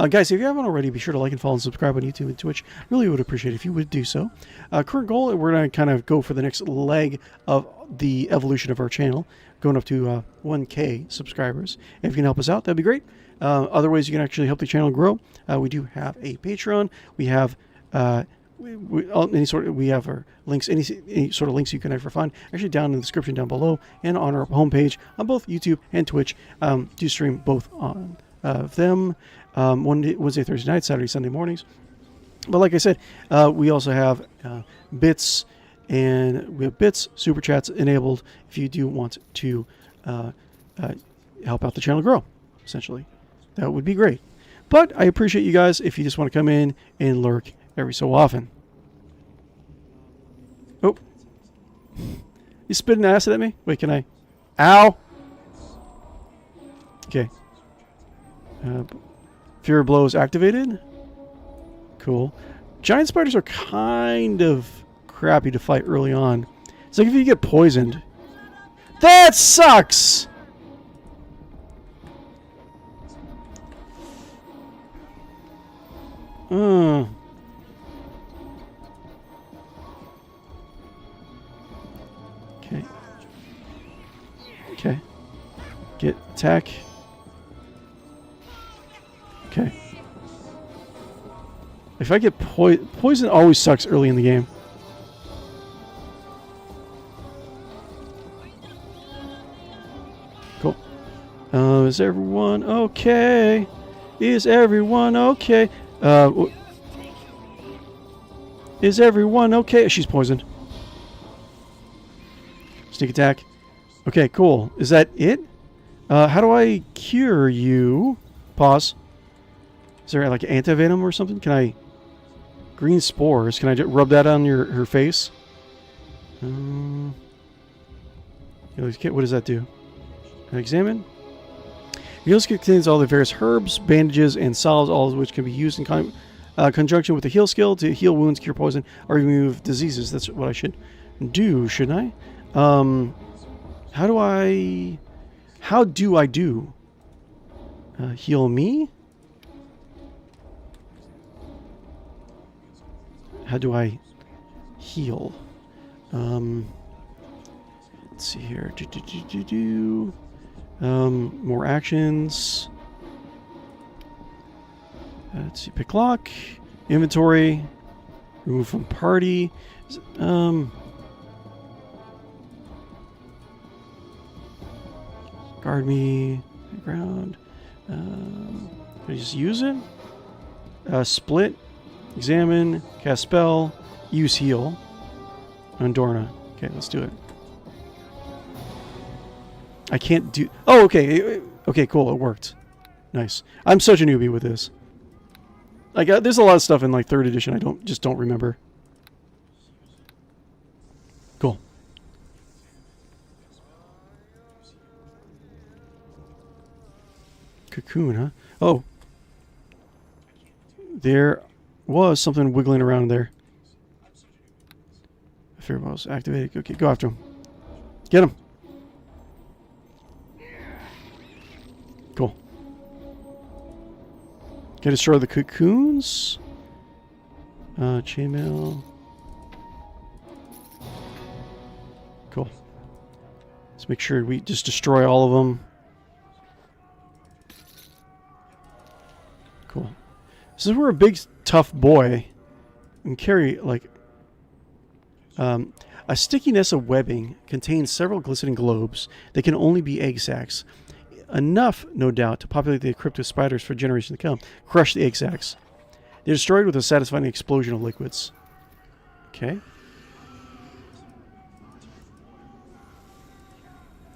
S1: Guys, if you haven't already, be sure to like and follow and subscribe on YouTube and Twitch. Really would appreciate it if you would do so. Current goal, we're going to kind of go for the next leg of the evolution of our channel, going up to 1K subscribers. If you can help us out, that'd be great. Other ways you can actually help the channel grow. We do have a Patreon. We have we have our links, any sort of links you can ever find, actually down in the description down below and on our homepage on both YouTube and Twitch. Do stream both on them. Wednesday, Thursday night, Saturday, Sunday mornings. But like I said, we also have bits, and we have bits, super chats enabled if you do want to help out the channel grow, essentially. That would be great. But I appreciate you guys if you just want to come in and lurk every so often. Oh. You spitting acid at me? Wait, can I? Ow! Okay. Fury Blows activated. Cool. Giant spiders are kind of crappy to fight early on. It's like if you get poisoned. That sucks! Okay. Okay. Get attack. Okay. If I get poison, always sucks early in the game. Cool. Is everyone okay? Is everyone okay? Is everyone okay? She's poisoned. Sneak attack. Okay, cool. Is that it? How do I cure you? Pause. Is there like anti-venom or something? Can I... Green spores. Can I just rub that on her face? What does that do? Examine. Heals contains all the various herbs, bandages, and salves, all of which can be used in conjunction with the heal skill to heal wounds, cure poison, or remove diseases. That's what I should do, shouldn't I? How do I do? Heal me? How do I heal? Let's see here. More actions. Let's see. Pick lock. Inventory. Remove from party. Guard me. Ground. Can I just use it? Split. Examine. Cast spell. Use heal. Andorna. Okay, let's do it. I can't do... Oh, okay. Okay, cool. It worked. Nice. I'm such a newbie with this. Like, there's a lot of stuff in, like, 3rd edition I just don't remember. Cool. Cocoon, huh? Oh. There was something wiggling around there. Pheromones activated. Okay, go after him. Get him. Cool. Can I destroy the cocoons? Chainmail. Cool. Let's make sure we just destroy all of them. Cool. Since we're a big, tough boy, we can carry, like... a stickiness of webbing contains several glistening globes that can only be egg sacs. Enough, no doubt, to populate the crypt with spiders for generations to come. Crush the egg sacs. They're destroyed with a satisfying explosion of liquids. Okay.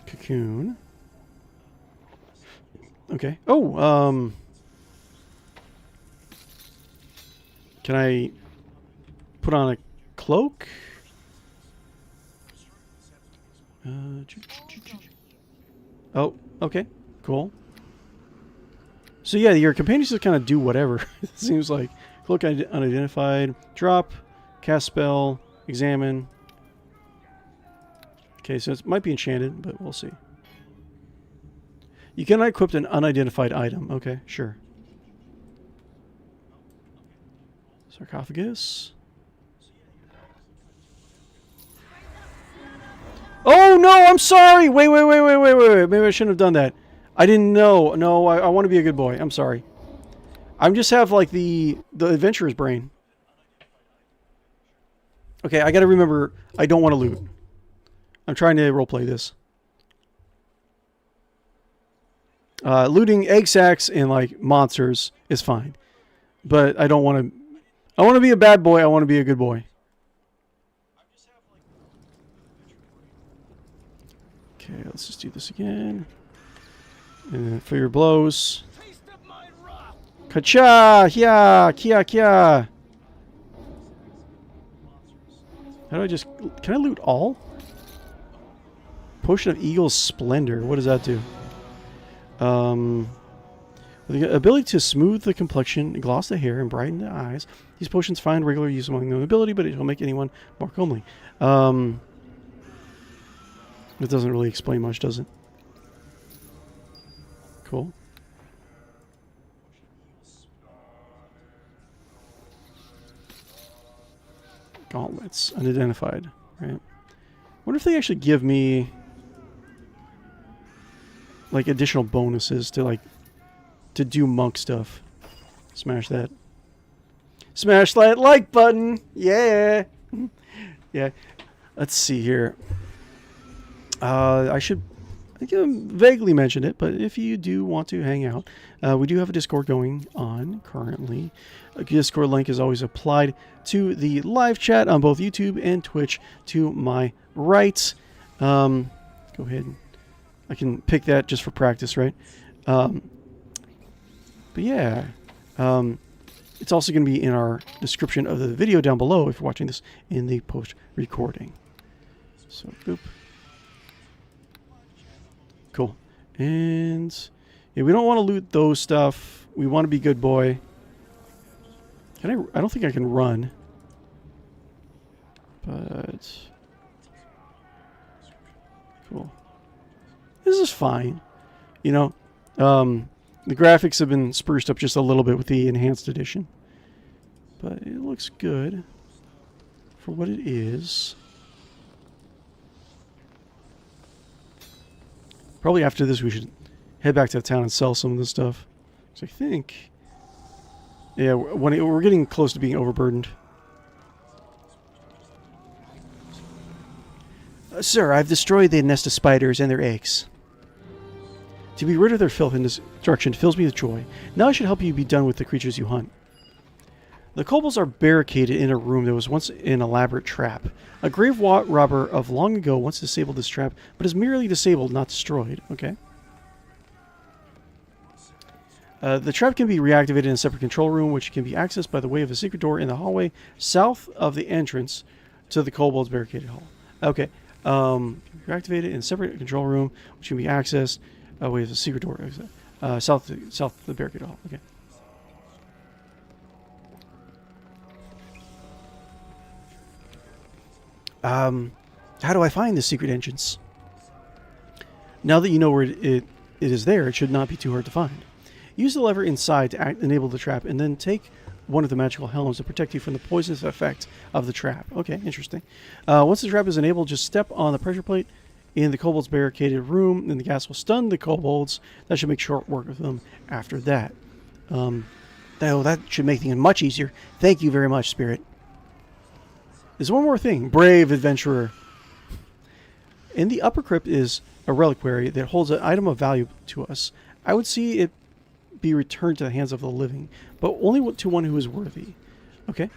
S1: Cocoon. Okay. Oh, can I put on a cloak? Oh, okay. Cool. So yeah, your companions just kind of do whatever. It seems like. Cloak unidentified. Drop. Cast spell. Examine. Okay, so it might be enchanted, but we'll see. You cannot equip an unidentified item. Okay, sure. Sarcophagus. Oh no, I'm sorry! Wait. Maybe I shouldn't have done that. I didn't know. No, I want to be a good boy. I'm sorry. I just have like the adventurer's brain. Okay, I gotta remember I don't want to loot. I'm trying to roleplay this. Looting egg sacs and like monsters is fine. But I don't want to... I want to be a bad boy. I want to be a good boy. Okay, let's just do this again. And then for your blows. Kacha! Hya! Kia! Kia! How do I just... Can I loot all? Potion of Eagle's Splendor. What does that do? With the ability to smooth the complexion, gloss the hair, and brighten the eyes. These potions find regular use among the nobility, but it will make anyone more comely. It doesn't really explain much, does it? Cool. Gauntlets. Unidentified. Right. Wonder if they actually give me like additional bonuses to to do monk stuff. Smash that. Smash that like button. Yeah. Yeah. Let's see here. I think I vaguely mentioned it, but if you do want to hang out, we do have a Discord going on currently. A Discord link is always applied to the live chat on both YouTube and Twitch to my right. Go ahead. I can pick that just for practice, right? But yeah. It's also going to be in our description of the video down below if you're watching this in the post-recording. So, boop. Cool. And yeah, we don't want to loot those stuff. We want to be good boy. Can I don't think I can run. But cool. This is fine. You know, the graphics have been spruced up just a little bit with the enhanced edition. But it looks good. for what it is. Probably after this we should head back to town and sell some of this stuff. So I think... Yeah, we're getting close to being overburdened. Sir, I've destroyed the nest of spiders and their eggs. To be rid of their filth and destruction fills me with joy. Now I should help you be done with the creatures you hunt. The kobolds are barricaded in a room that was once an elaborate trap. A grave robber of long ago once disabled this trap, but is merely disabled, not destroyed. Okay. The trap can be reactivated in a separate control room, which can be accessed by the way of a secret door in the hallway south of the entrance to the kobold's barricaded hall. Okay. Reactivated in a separate control room, which can be accessed by way of a secret door south of the barricaded hall. Okay. How do I find the secret entrance? Now that you know where it is there, it should not be too hard to find. Use the lever inside to enable the trap, and then take one of the magical helms to protect you from the poisonous effect of the trap. Okay, interesting. Once the trap is enabled, just step on the pressure plate in the kobold's barricaded room, and the gas will stun the kobolds. That should make short work of them after that. That should make things much easier. Thank you very much, Spirit. There's one more thing. Brave adventurer. In the upper crypt is a reliquary that holds an item of value to us. I would see it be returned to the hands of the living, but only to one who is worthy. Okay.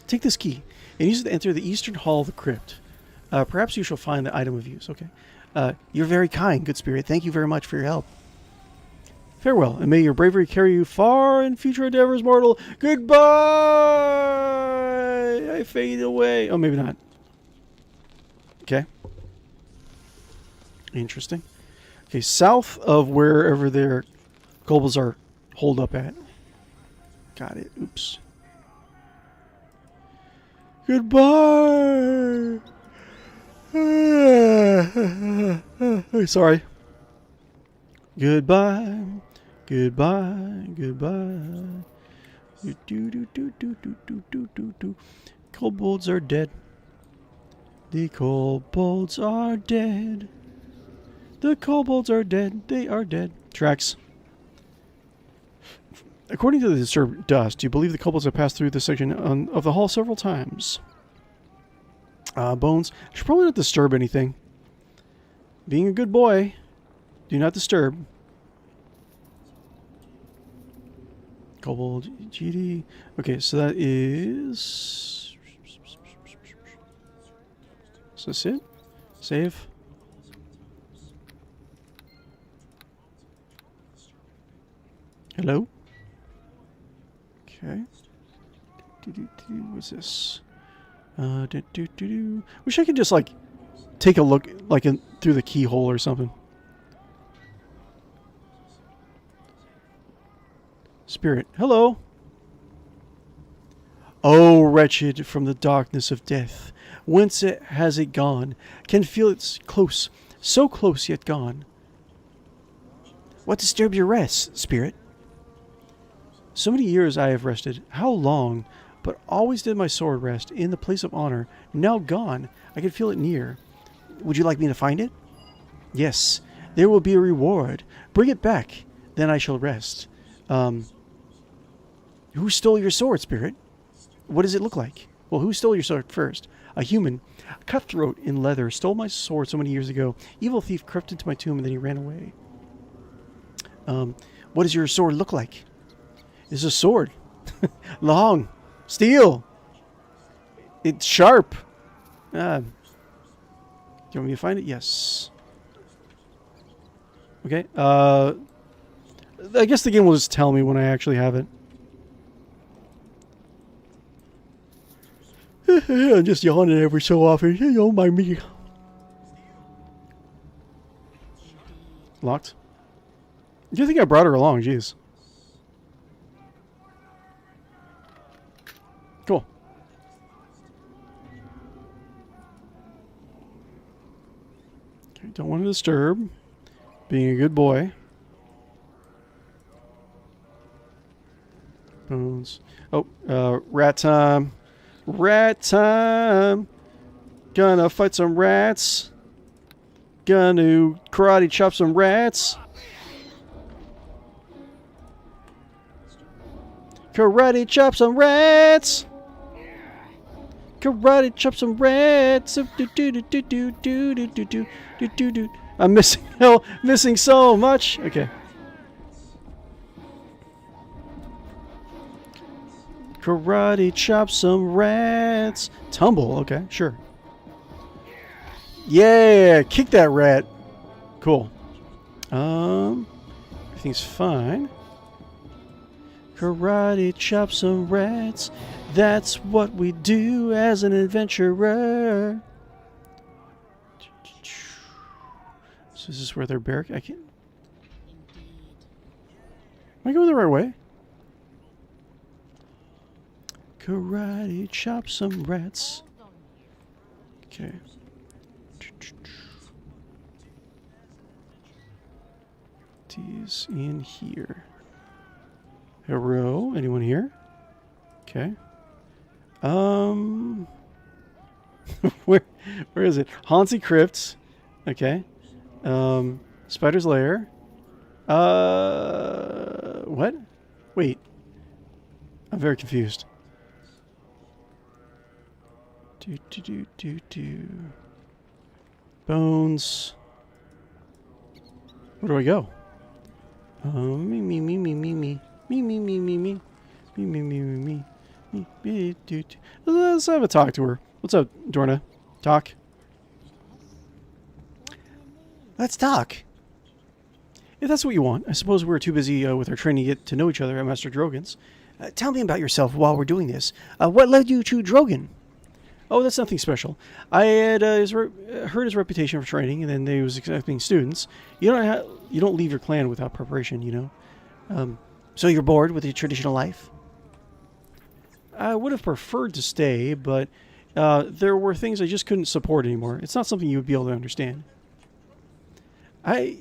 S1: Take this key and use it to enter the eastern hall of the crypt. Perhaps you shall find the item of use. Okay. You're very kind, good spirit. Thank you very much for your help. Farewell, and may your bravery carry you far in future endeavors, mortal. Goodbye! I fade away. Oh, maybe not. Okay. Interesting. Okay, south of wherever their kobolds are holed up at. Got it. Oops. Goodbye! Sorry. Goodbye. Goodbye. Goodbye. Kobolds are dead. The kobolds are dead. The kobolds are dead. They are dead. Tracks. According to the disturbed dust, you believe the kobolds have passed through this section of the hall several times. Bones. I should probably not disturb anything. Being a good boy, do not disturb. Kobold, Jeeti. Okay, so that is... Is this it? Save. Hello? Okay. What's this? Wish I could just, like, take a look, like, through the keyhole or something. Spirit. Hello. Oh, wretched from the darkness of death, whence has it gone? Can feel it's close, so close yet gone. What disturbs your rest, spirit? So many years I have rested. How long? But always did my sword rest in the place of honor. Now gone. I can feel it near. Would you like me to find it? Yes. There will be a reward. Bring it back. Then I shall rest. Who stole your sword, spirit? What does it look like? Well, who stole your sword first? A human. A cutthroat in leather stole my sword so many years ago. Evil thief crept into my tomb and then he ran away. What does your sword look like? It's a sword. Long. Steel. It's sharp. Do you want me to find it? Yes. Okay. I guess the game will just tell me when I actually have it. I'm just yawning every so often. Don't mind me. Locked. Do you think I brought her along? Jeez. Cool. Okay, don't want to disturb. Being a good boy. Bones. Oh, rat time. Rat time. Gonna fight some rats. Gonna karate chop some rats. Karate chop some rats. Karate chop some rats. I'm missing so much. Okay. Karate chop some rats. Tumble. Okay, sure. Yeah, kick that rat. Cool. Everything's fine. Karate chop some rats. That's what we do as an adventurer. So this is where they're barrack. I can't. Am I going the right way? Karate chop some rats. Okay. These in here. Hello? Anyone here? Okay. where is it? Haunted Crypts. Okay. Spider's Lair. What? Wait. I'm very confused. Bones. Where do I go? Me. Let's have a talk to her. What's up, Dorna? Talk. Let's talk. If that's what you want. I suppose we're too busy with our training to get to know each other at Master Drogon's. Tell me about yourself while we're doing this. What led you to Drogon? Oh, that's nothing special. I had heard his reputation for training, and then they was accepting students. You don't leave your clan without preparation, you know. So you're bored with the traditional life? I would have preferred to stay, but there were things I just couldn't support anymore. It's not something you would be able to understand. I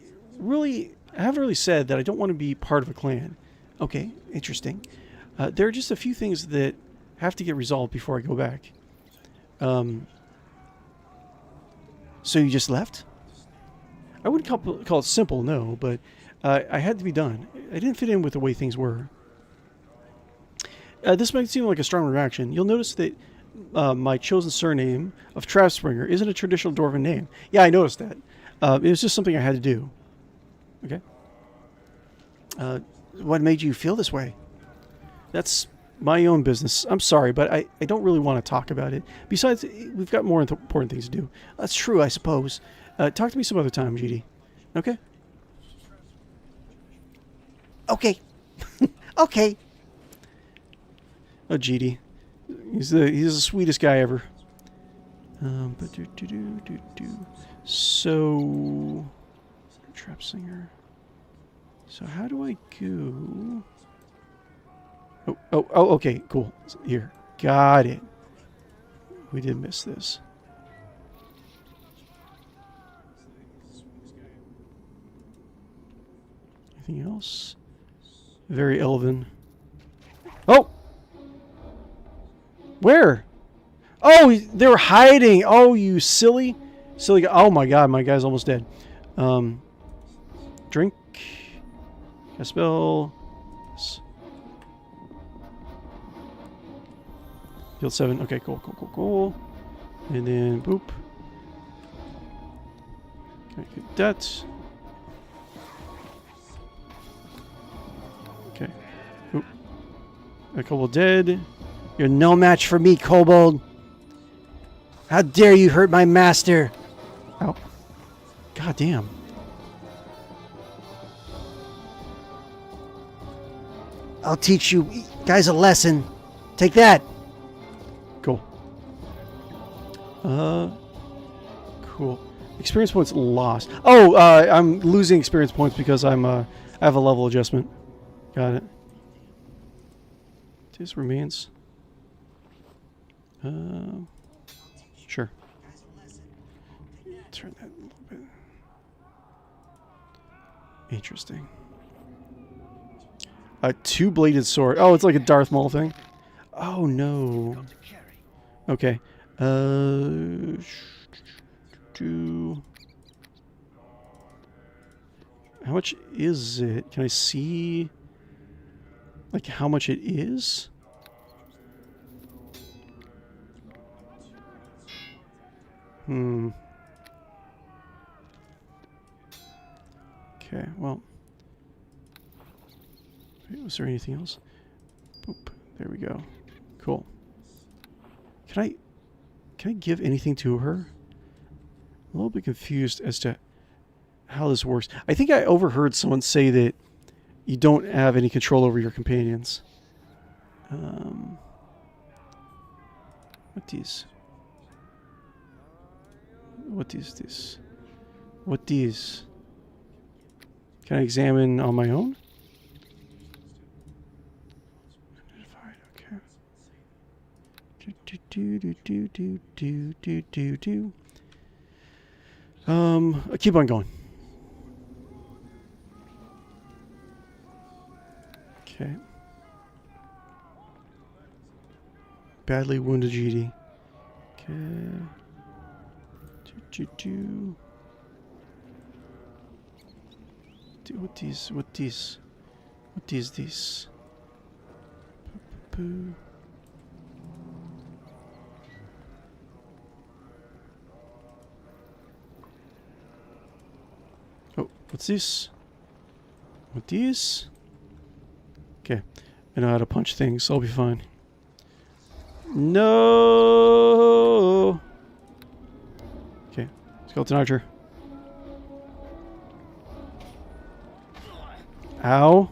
S1: haven't really said that I don't want to be part of a clan. Okay, interesting. There are just a few things that have to get resolved before I go back. So you just left? I wouldn't call it simple, no, but I had to be done. I didn't fit in with the way things were. This might seem like a strong reaction. You'll notice that my chosen surname of Travspringer isn't a traditional Dwarven name. Yeah, I noticed that. It was just something I had to do. Okay. What made you feel this way? That's my own business. I'm sorry, but I don't really want to talk about it. Besides, we've got more important things to do. That's true, I suppose. Talk to me some other time, Jeeti. Okay? Okay. Okay. Oh, Jeeti. He's the sweetest guy ever. So, Trap Singer. So how do I go? Oh, okay, cool. Here. Got it. We did miss this. Anything else? Very elven. Oh! Where? Oh, they were hiding. Oh, you silly guy. Oh my god, my guy's almost dead. Drink. Cast spell. Healed 7. Okay, cool. And then boop. Can I get that? Okay. Oop. A couple dead. You're no match for me, Kobold. How dare you hurt my master? Oh. God damn. I'll teach you guys a lesson. Take that. Cool. Cool. Experience points lost. Oh, I'm losing experience points because I have a level adjustment. Got it. This remains. Sure. Turn that a little bit. Interesting. A two-bladed sword. Oh, it's like a Darth Maul thing. Oh no. Okay. Do how much is it? Can I see like how much it is? Okay, well. Wait, was there anything else? Boop. There we go. Cool. Can I give anything to her? I'm a little bit confused as to how this works. I think I overheard someone say that you don't have any control over your companions. What these? What is this? What these? Can I examine on my own? Okay. I'll keep on going. Okay. Badly wounded Jeeti. Okay. What these? What these? What is this? Poo. Oh, what's this? What these? Okay, I know how to punch things, so I'll be fine. No. Okay, skeleton archer. Ow.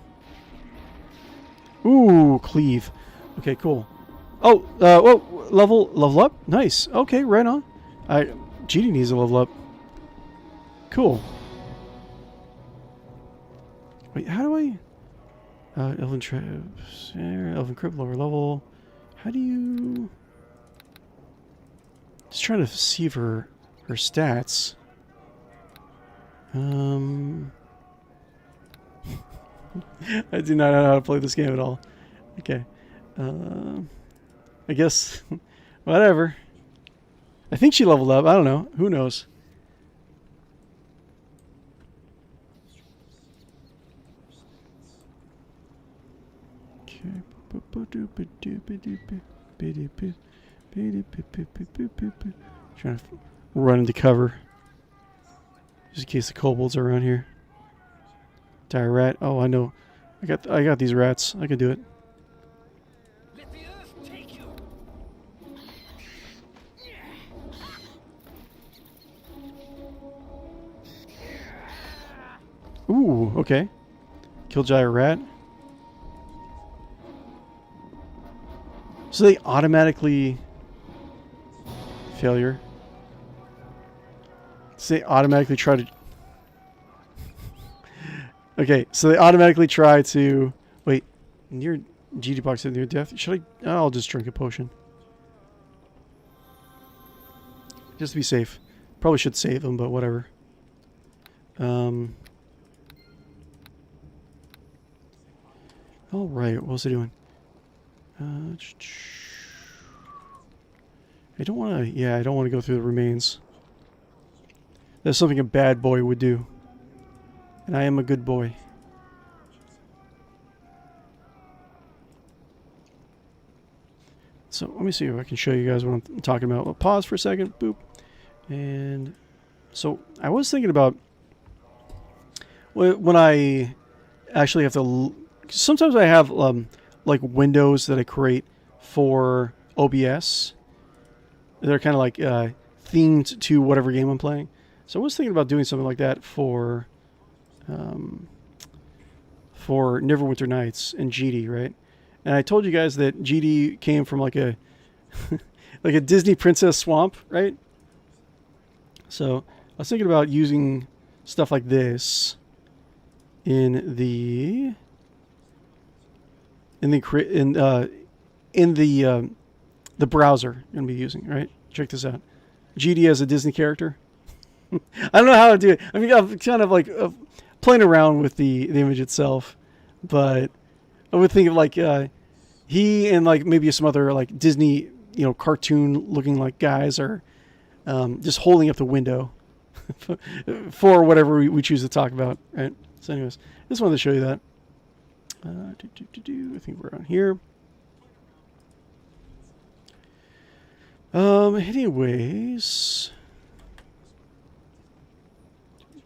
S1: Ooh, cleave. Okay, cool. Oh, whoa, level up. Nice. Okay, right on. Jeeti needs to level up. Cool. Wait, how do I? Elven traps. Elven crypt, lower level. How do you? Just trying to see her stats. I do not know how to play this game at all. Okay. I guess whatever. I think she leveled up. I don't know. Who knows? Trying to run into cover. Just in case the kobolds are around here. Dire rat. Oh, I know. I got these rats. I can do it.
S2: Let the earth take you.
S1: Ooh, okay. Kill Gyre rat. So they automatically failure. So they automatically try to. Okay, so they automatically try to wait. Near Jeeti Bogstep near death. Should I? I'll just drink a potion. Just to be safe. Probably should save him, but whatever. All right. What was I doing? I don't want to. Yeah, I don't want to go through the remains. That's something a bad boy would do. And I am a good boy. So let me see if I can show you guys what I'm talking about. I'll pause for a second. Boop. And so I was thinking about when I actually have to. Sometimes I have like windows that I create for OBS. They're kind of like themed to whatever game I'm playing. So I was thinking about doing something like that for Neverwinter Nights and Jeeti, right? And I told you guys that Jeeti came from like a like a Disney princess swamp, right? So I was thinking about using stuff like this in the browser I'm gonna be using, right? Check this out. Jeeti as a Disney character. I don't know how to do it. I mean, I'm kind of like playing around with the image itself, but I would think of like he and like maybe some other like Disney cartoon looking like guys are just holding up the window for whatever we choose to talk about, right? So anyways, just wanted to show you that. I think we're on here. Anyways.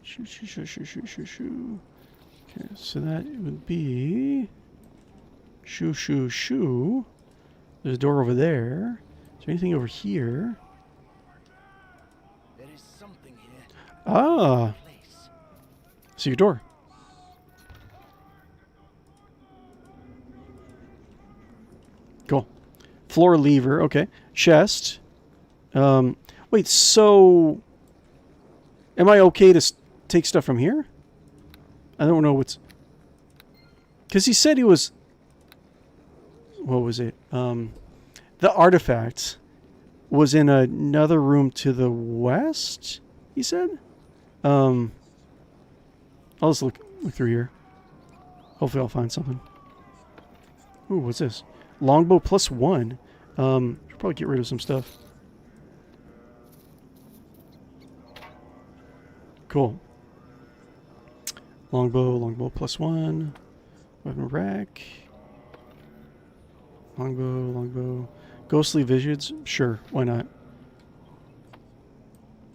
S1: Shoo. Okay, so that would be shoo. There's a door over there. Is there anything over here?
S2: There is something here.
S1: Ah, see your door. Cool. Floor lever. Okay. Chest. Wait. So, am I okay to take stuff from here? I don't know what's... Because he said he was... What was it? The artifact was in another room to the west, he said? I'll just look through here. Hopefully I'll find something. Ooh, what's this? Longbow +1. Should probably get rid of some stuff. Cool. Longbow +1. Weapon rack. Longbow. Ghostly visions? Sure, why not?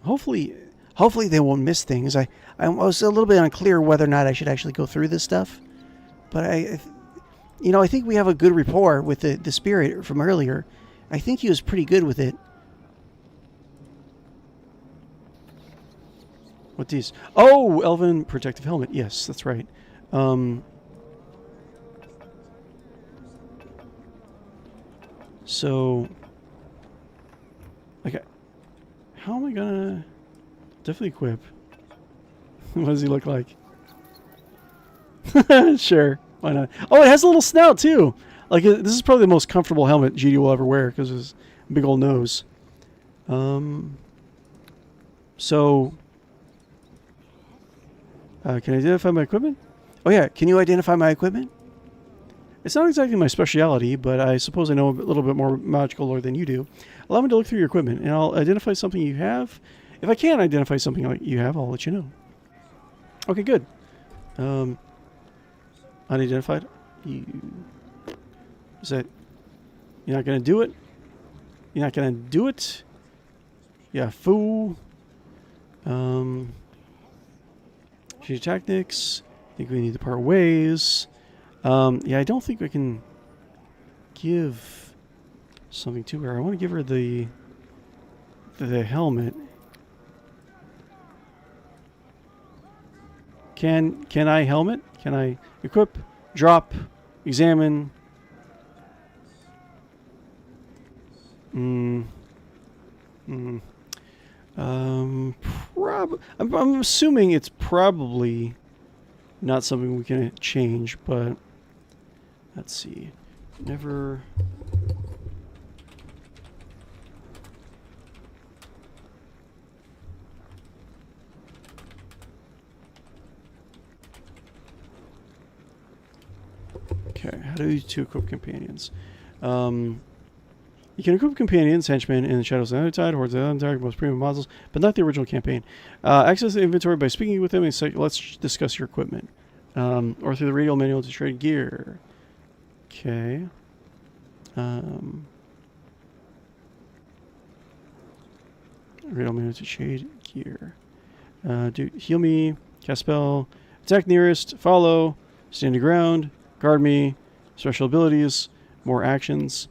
S1: Hopefully they won't miss things. I was a little bit unclear whether or not I should actually go through this stuff. But I think we have a good rapport with the spirit from earlier. I think he was pretty good with it. What these? Oh, Elven Protective Helmet. Yes, that's right. So, okay. How am I gonna definitely equip? What does he look like? Sure, why not? Oh, it has a little snout too. Like this is probably the most comfortable helmet Jeeti will ever wear because of his big old nose. So. Can I identify my equipment? Oh yeah, can you identify my equipment? It's not exactly my specialty, but I suppose I know a little bit more magical lore than you do. Allow me to look through your equipment, and I'll identify something you have. If I can't identify something like you have, I'll let you know. Okay, good. Unidentified? Is that... You're not going to do it? You're not going to do it? Yeah, fool. Change tactics. I think we need to part ways. Yeah, I don't think I can give something to her. I want to give her the helmet. Can I helmet? Can I equip, drop, examine? I'm assuming it's probably not something we can change, but let's see. Never. Okay, how do you to equip companions? You can equip companions, henchmen, in the Shadows of Undrentide, Hordes of Underdark, most premium modules, but not the original campaign. Access the inventory by speaking with them and say, let's discuss your equipment. Or through the radial manual to trade gear. Okay. Radial manual to trade gear. Heal me, cast spell, attack nearest, follow, stand your ground, guard me, special abilities, more actions.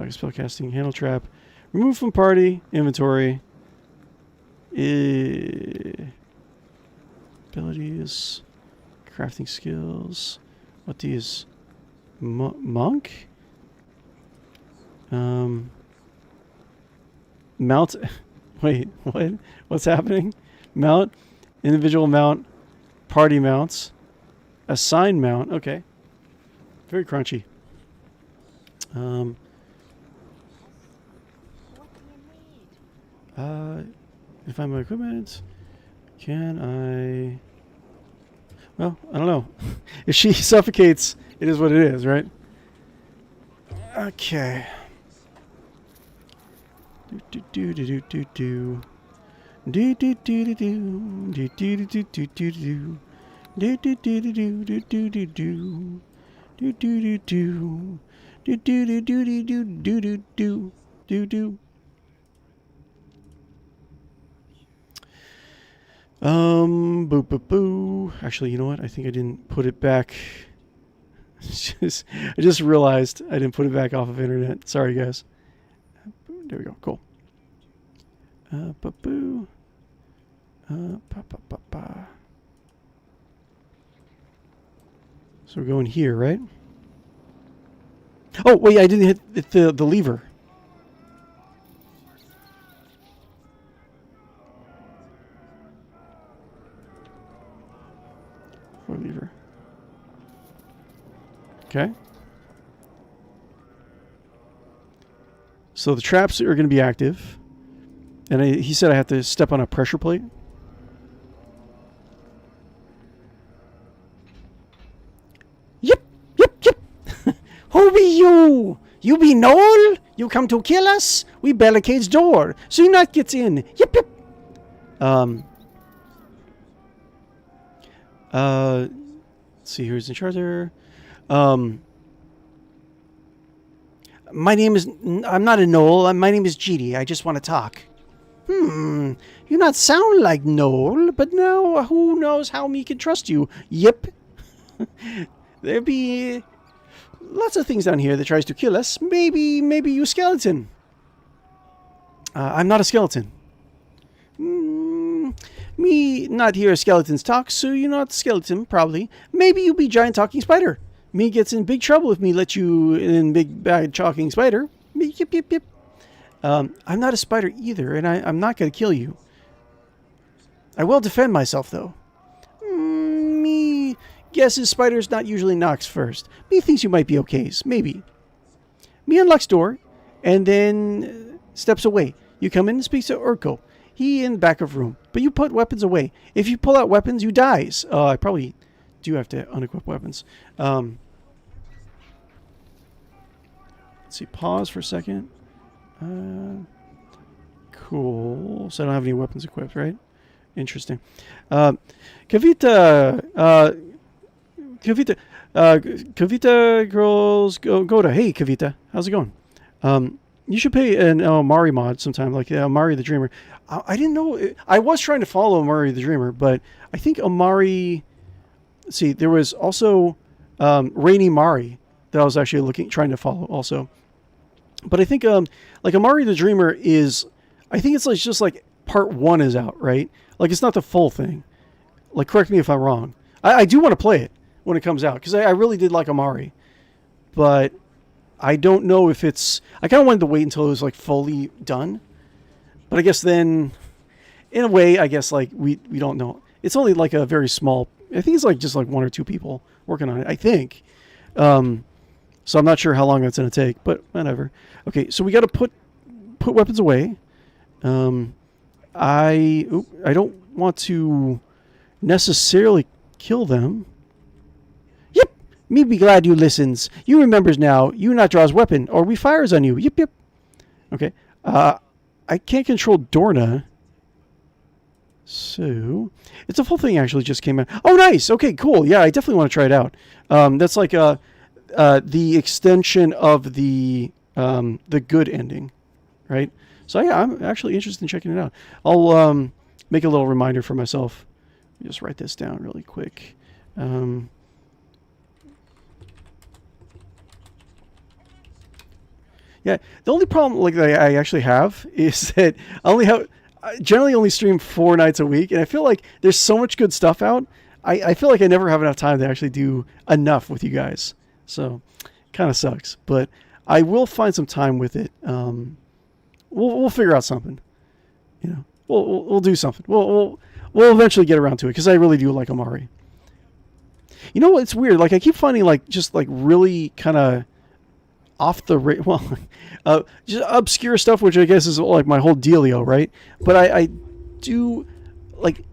S1: Spell casting, handle trap, remove from party, inventory, abilities, crafting skills. What these? Monk? Mount. Wait, what? What's happening? Mount, individual mount, party mounts, assign mount. Okay, very crunchy. Find my equipment. Can I? Well, I don't know. If she suffocates, it is what it is, right? Okay. Do do do do do do. Do do do do do do do do do do do. Do do do do do do do do do. Do do do do. Do do do do do do do do do do. Boo boo boo. Actually, you know what? I think I didn't put it back. I just realized I didn't put it back off of internet. Sorry, guys. There we go. Cool. Boo boo. Pa pa pa pa. So we're going here, right? Oh wait, I didn't hit the lever. Or lever. Okay. So the traps are going to be active. And he said I have to step on a pressure plate. Yep, yep, yep. Who be you? You be Noel? You come to kill us? We barricades door, so you not gets in. Yep, yep. Let's see who's in charge there. My name is... I'm not a Noel. My name is Jeeti. I just want to talk. You not sound like Noel, but now who knows how me can trust you? Yep. There be lots of things down here that tries to kill us. Maybe you skeleton. I'm not a skeleton. Me not hear skeletons talk, so you're not skeleton, probably. Maybe you be giant talking spider. Me gets in big trouble if me let you in big bad talking spider. Me yip yip yip. I'm not a spider either, and I'm not going to kill you. I will defend myself, though. Me guesses spiders not usually knocks first. Me thinks you might be okays. Maybe. Me unlocks door, and then steps away. You come in and speak to Urko. He in back of room, but you put weapons away. If you pull out weapons, you dies. I probably do have to unequip weapons. Let's see. Pause for a second. Cool. So I don't have any weapons equipped, right? Interesting. Kavita, Kavita girls, go to. Hey, Kavita, how's it going? You should pay an Omari mod sometime, like Omari the Dreamer. I didn't know. I was trying to follow Omari the Dreamer, but I think Omari. See, there was also Rainy Mari that I was actually trying to follow also. But I think like Omari the Dreamer is, I think it's like just like part 1 is out, right? Like it's not the full thing. Like correct me if I'm wrong. I do want to play it when it comes out because I really did like Omari, but I don't know if it's. I kind of wanted to wait until it was like fully done, but I guess then, in a way, I guess like we don't know. It's only like a very small. I think it's like just like 1 or 2 people working on it. I think. So I'm not sure how long that's going to take, but whatever. Okay, so we got to put weapons away. I don't want to necessarily kill them. Yep, me be glad you listens. You remembers now. You not draws weapon, or we fires on you. Yep, yep. Okay. I can't control Dorna. So it's a full thing actually just came out. Oh, nice. Okay, cool. Yeah, I definitely want to try it out. That's like the extension of the good ending, right? So yeah, I'm actually interested in checking it out. I'll make a little reminder for myself. Just write this down really quick. Yeah, the only problem like that I actually have is that I generally only stream 4 nights a week, and I feel like there's so much good stuff out. I feel like I never have enough time to actually do enough with you guys. So, kind of sucks, but I will find some time with it. We'll figure out something. You know, we'll do something. We'll eventually get around to it because I really do like Omari. You know, it's weird. Like I keep finding like just like really kind of off the just obscure stuff, which I guess is like my whole dealio, right? But I do like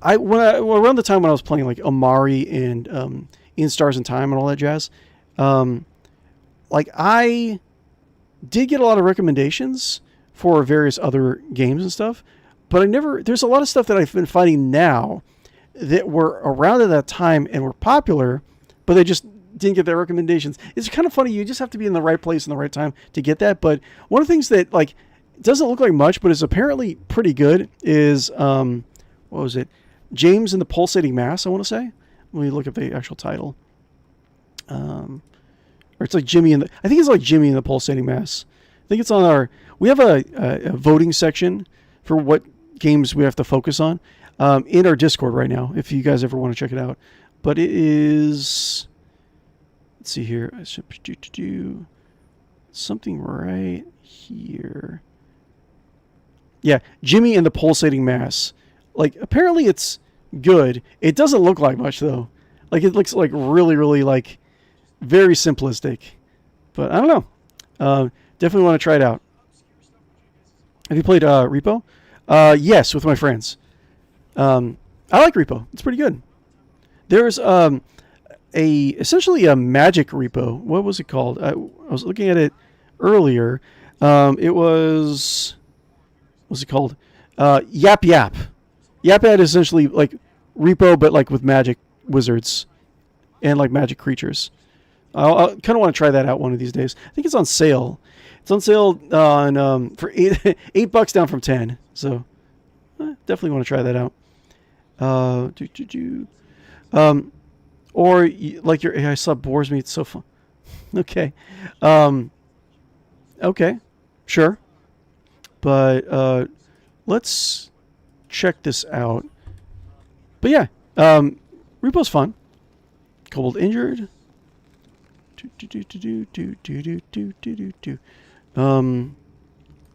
S1: around the time when I was playing like Omari and In Stars and Time and all that jazz, like like I did get a lot of recommendations for various other games and stuff, but I never. There's a lot of stuff that I've been finding now that were around at that time and were popular, but they just didn't get their recommendations. It's kind of funny. You just have to be in the right place in the right time to get that. But one of the things that like doesn't look like much, but is apparently pretty good is what was it? James and the Pulsating Mass. I want to say. Let me look up the actual title. Or it's like Jimmy and the. I think it's like Jimmy and the Pulsating Mass. I think it's on our. We have a voting section for what games we have to focus on in our Discord right now. If you guys ever want to check it out, but it is. Let's see here. I should do something right here. Yeah, Jimmy and the Pulsating Mass. Like apparently it's good. It doesn't look like much though. Like it looks like really, really like very simplistic. But I don't know. Definitely want to try it out. Have you played Repo? Yes, with my friends. I like Repo. It's pretty good. There's essentially a magic repo. What was it called? I was looking at it earlier. It was what's it called? Yap Yap. Yap Yap is essentially like repo, but like with magic wizards and like magic creatures. I'll kind of want to try that out one of these days. I think it's on sale. It's on sale on for $8 down from 10. So definitely want to try that out. Or like your AI sub bores me. It's so fun. Okay. Okay. Sure. But let's check this out. But yeah, Repo's fun. Kobold injured.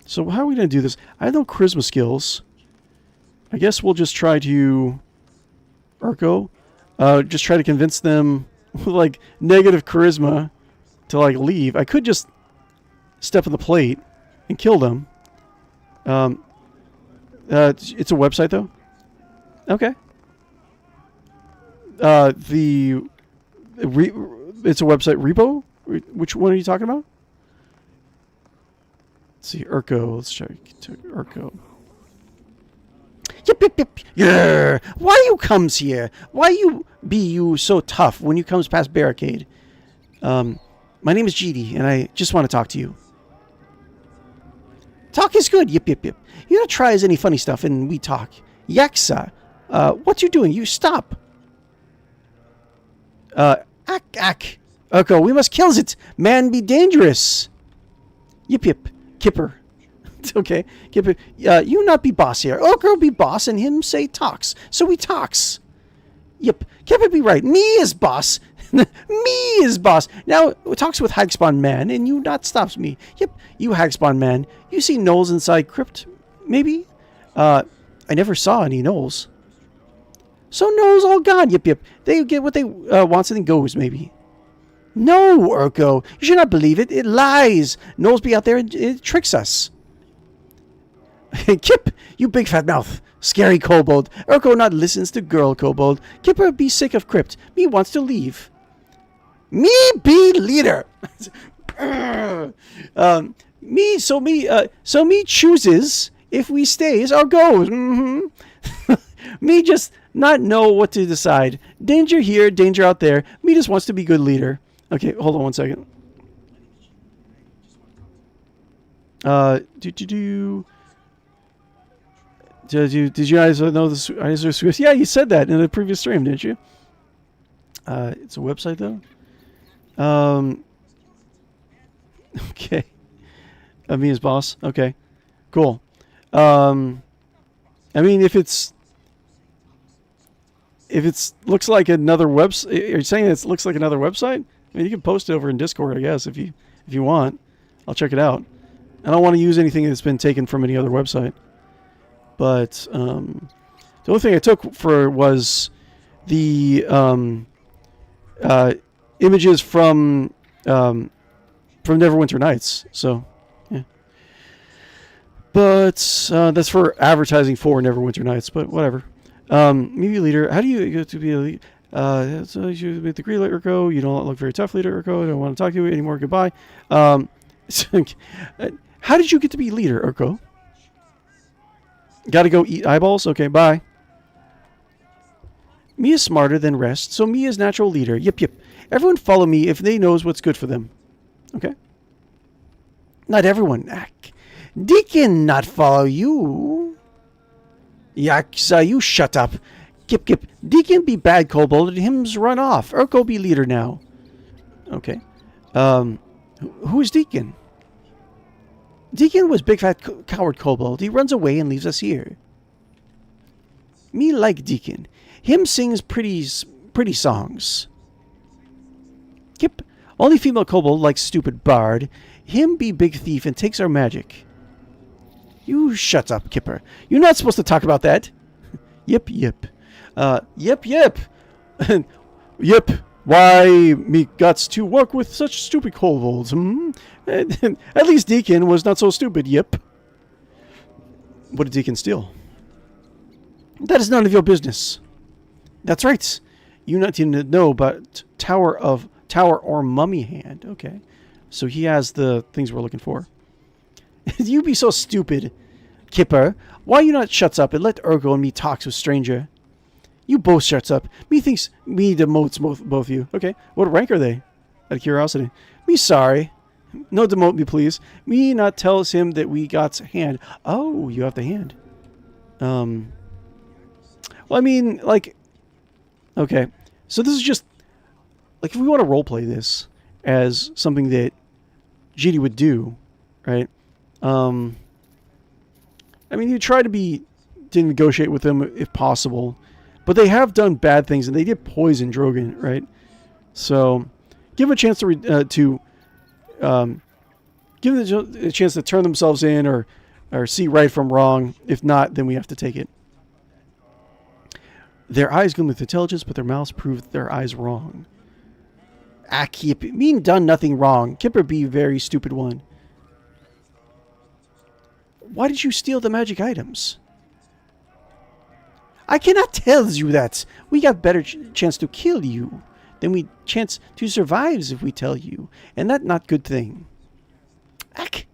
S1: So how are we gonna do this? I have no charisma skills. I guess we'll just try to Urko. Just try to convince them with like negative charisma to like leave. I could just step on the plate and kill them. It's a website though. Okay. It's a website. Repo? Which one are you talking about? Let's see. Urko. Let's check. Urko. Yip, yip, yip. Yeah. Why you comes here? Why you be you so tough when you comes past barricade? My name is Jeeti, and I just want to talk to you. Talk is good. Yip, yip, yip. You don't try as any funny stuff, and we talk. Yaksa. What you doing? You stop. Ack. Urko, we must kills it. Man be dangerous. Yip, yip. Kipper. Okay. Kipper. You not be boss here. Urko be boss, and him say talks. So we talks. Yep. Kipper be right. Me is boss. Me is boss. Now, talks with Hagspawn Man, and you not stops me. Yep. You Hagspawn Man. You see gnolls inside crypt, maybe? I never saw any gnolls. So gnolls all gone. Yip, yip. They get what they wants and then goes, maybe. No, Urko. You should not believe it. It lies. Gnolls be out there and it tricks us. Kip, you big fat mouth. Scary kobold. Urko not listens to girl kobold. Kipper be sick of crypt. Me wants to leave. Me be leader. Me chooses if we stays or goes. Mm-hmm. Me just not know what to decide. Danger here, danger out there. Me just wants to be good leader. Okay, hold on one second. Did you guys know this? Yeah, you said that in the previous stream, didn't you? It's a website though. Okay. Me as boss. Okay. Cool. I mean, if it's looks like another website, are you saying it looks like another website? I mean, you can post it over in Discord, I guess, if you want. I'll check it out. I don't want to use anything that's been taken from any other website. But the only thing I took for was the images from Neverwinter Nights. So, yeah. But that's for advertising for Neverwinter Nights. But whatever. Maybe leader. How do you go to be a leader? So you meet the green Urko. You don't look very tough, leader Urko. I don't want to talk to you anymore. Goodbye. How did you get to be leader, Urko? Gotta go eat eyeballs? Okay, bye. Me is smarter than rest, so me is natural leader. Yep, yep. Everyone follow me if they knows what's good for them. Okay. Not everyone. Deacon not follow you. Yaksa, you shut up. Kip, kip. Deacon be bad kobold and him's run off. Urko be leader now. Okay. Who is Deacon? Deacon was big fat coward kobold. He runs away and leaves us here. Me like Deacon. Him sings pretty songs. Kip. Only female kobold like stupid bard. Him be big thief and takes our magic. You shut up, Kipper. You're not supposed to talk about that. Yep, yep. Yep, yep. Yep. Why me guts to work with such stupid kobolds? At least Deacon was not so stupid. Yep. What did Deacon steal? That is none of your business. That's right. You not even know about Tower or Mummy Hand. Okay. So he has the things we're looking for. You be so stupid, Kipper. Why you not shuts up and let Urko and me talks with stranger? You both shuts up. Me thinks me demotes both of you. Okay. What rank are they? Out of curiosity. Me sorry. No demote me, please. Me not tells him that we got hand. Oh, you have the hand. Well, I mean, like, okay. So this is just, like, if we want to roleplay this as something that Jeeti would do, right? I mean, you try to negotiate with them if possible, but they have done bad things and they did poison Drogon, right? So give them a chance to give them a chance to turn themselves in or see right from wrong. If not, then we have to take it. Their eyes gleam with intelligence, but their mouths prove their eyes wrong. Kip, mean done nothing wrong. Kipper be very stupid one. Why did you steal the magic items? I cannot tell you that. We got better chance to kill you than we chance to survive if we tell you. And that not good thing.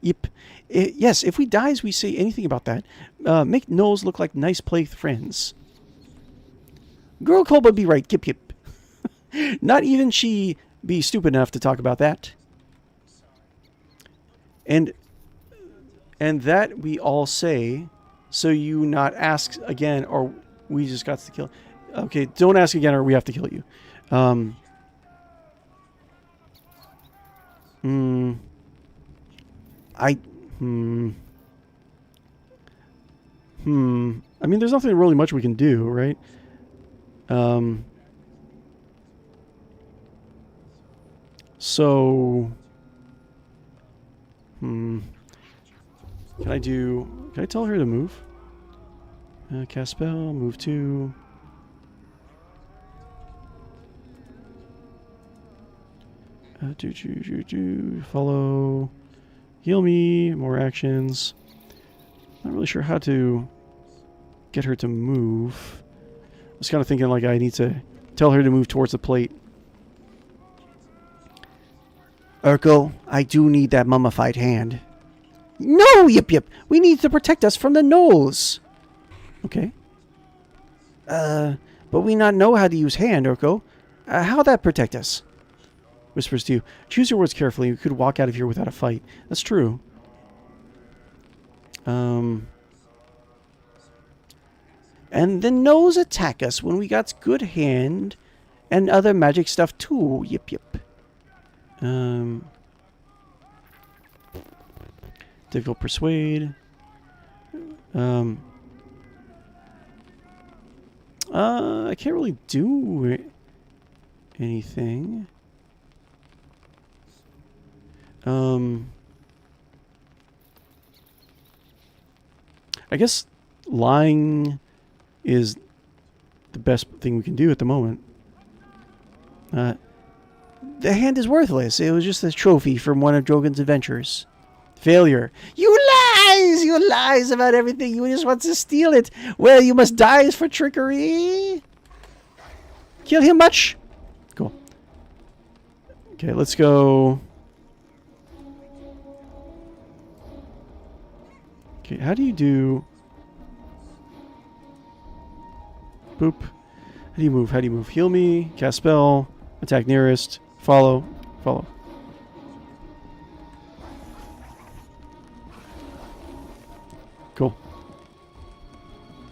S1: Yep. Yes, if we dies, we say anything about that. Make gnolls look like nice play friends. Girl Kolba be right, Kip Kip. Not even she be stupid enough to talk about that. And that we all say, so you not ask again, or we just got to kill. Okay, don't ask again, or we have to kill you. I mean, there's nothing really much we can do, right? So, can I tell her to move? Cast spell, move 2. Follow, heal me, more actions. Not really sure how to get her to move. I was kind of thinking like I need to tell her to move towards the plate. Urko, I do need that mummified hand. No, Yip Yip. We need to protect us from the gnolls. Okay. But we not know how to use hand, Urko. How that protect us? Whispers to you. Choose your words carefully. You could walk out of here without a fight. That's true. And the gnolls attack us when we got good hand and other magic stuff too. Yip Yip. Difficult persuade. I can't really do anything. I guess lying is the best thing we can do at the moment. The hand is worthless. It was just a trophy from one of Drogon's adventures. Failure. You lies! You lies about everything. You just want to steal it. Well, you must die for trickery. Kill him much. Cool. Okay, let's go. Okay, how do you do... Boop. How do you move? How do you move? Heal me, cast spell, attack nearest, follow, follow. Cool.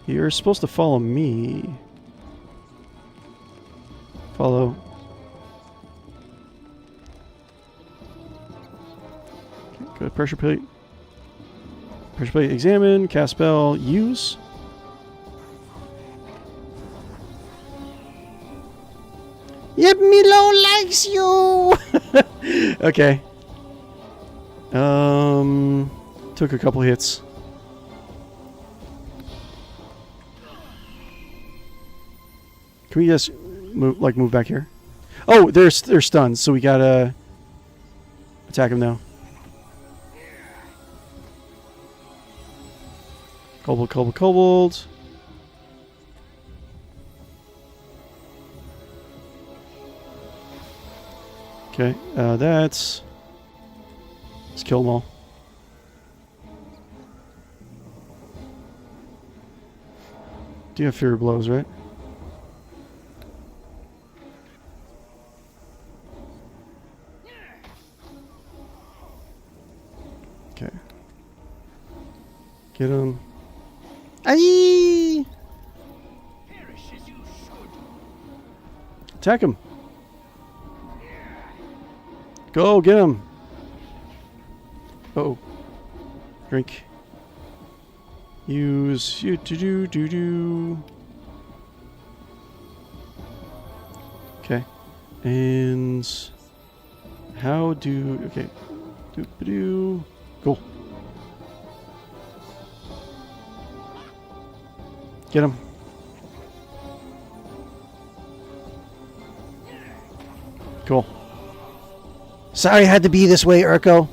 S1: You're supposed to follow me. Follow. Okay, go to pressure plate. Pressure plate, examine, cast spell, use. Yep, Milo likes you! Okay. Took a couple hits. Can we just move back here? Oh, they're stunned, so we gotta attack them now. Kobold, kobold, kobold. Okay, let's kill them all. Do you have fear blows, right? Okay. Get him. Aye!
S2: Perish as you should.
S1: Attack him. Go, get him. Uh-oh. Drink. Use you do. Okay. And how do okay. Do. Cool. Get him. Cool. Sorry it had to be this way, Urko.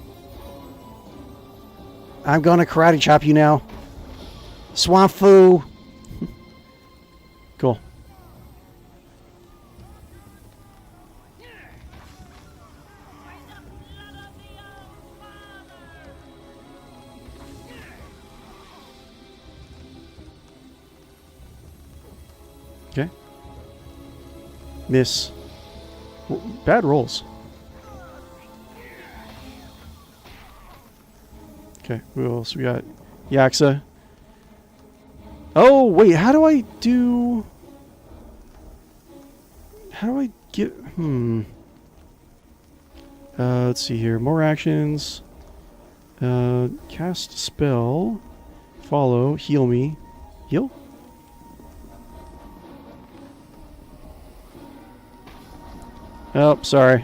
S1: I'm gonna karate chop you now. Swamp Fu. Cool. Okay. Miss. Bad rolls. Okay, who else? We got Yaksa. Oh, wait, how do I do... How do I get... let's see here. More actions. Cast spell. Follow. Heal me. Heal? Oh, sorry.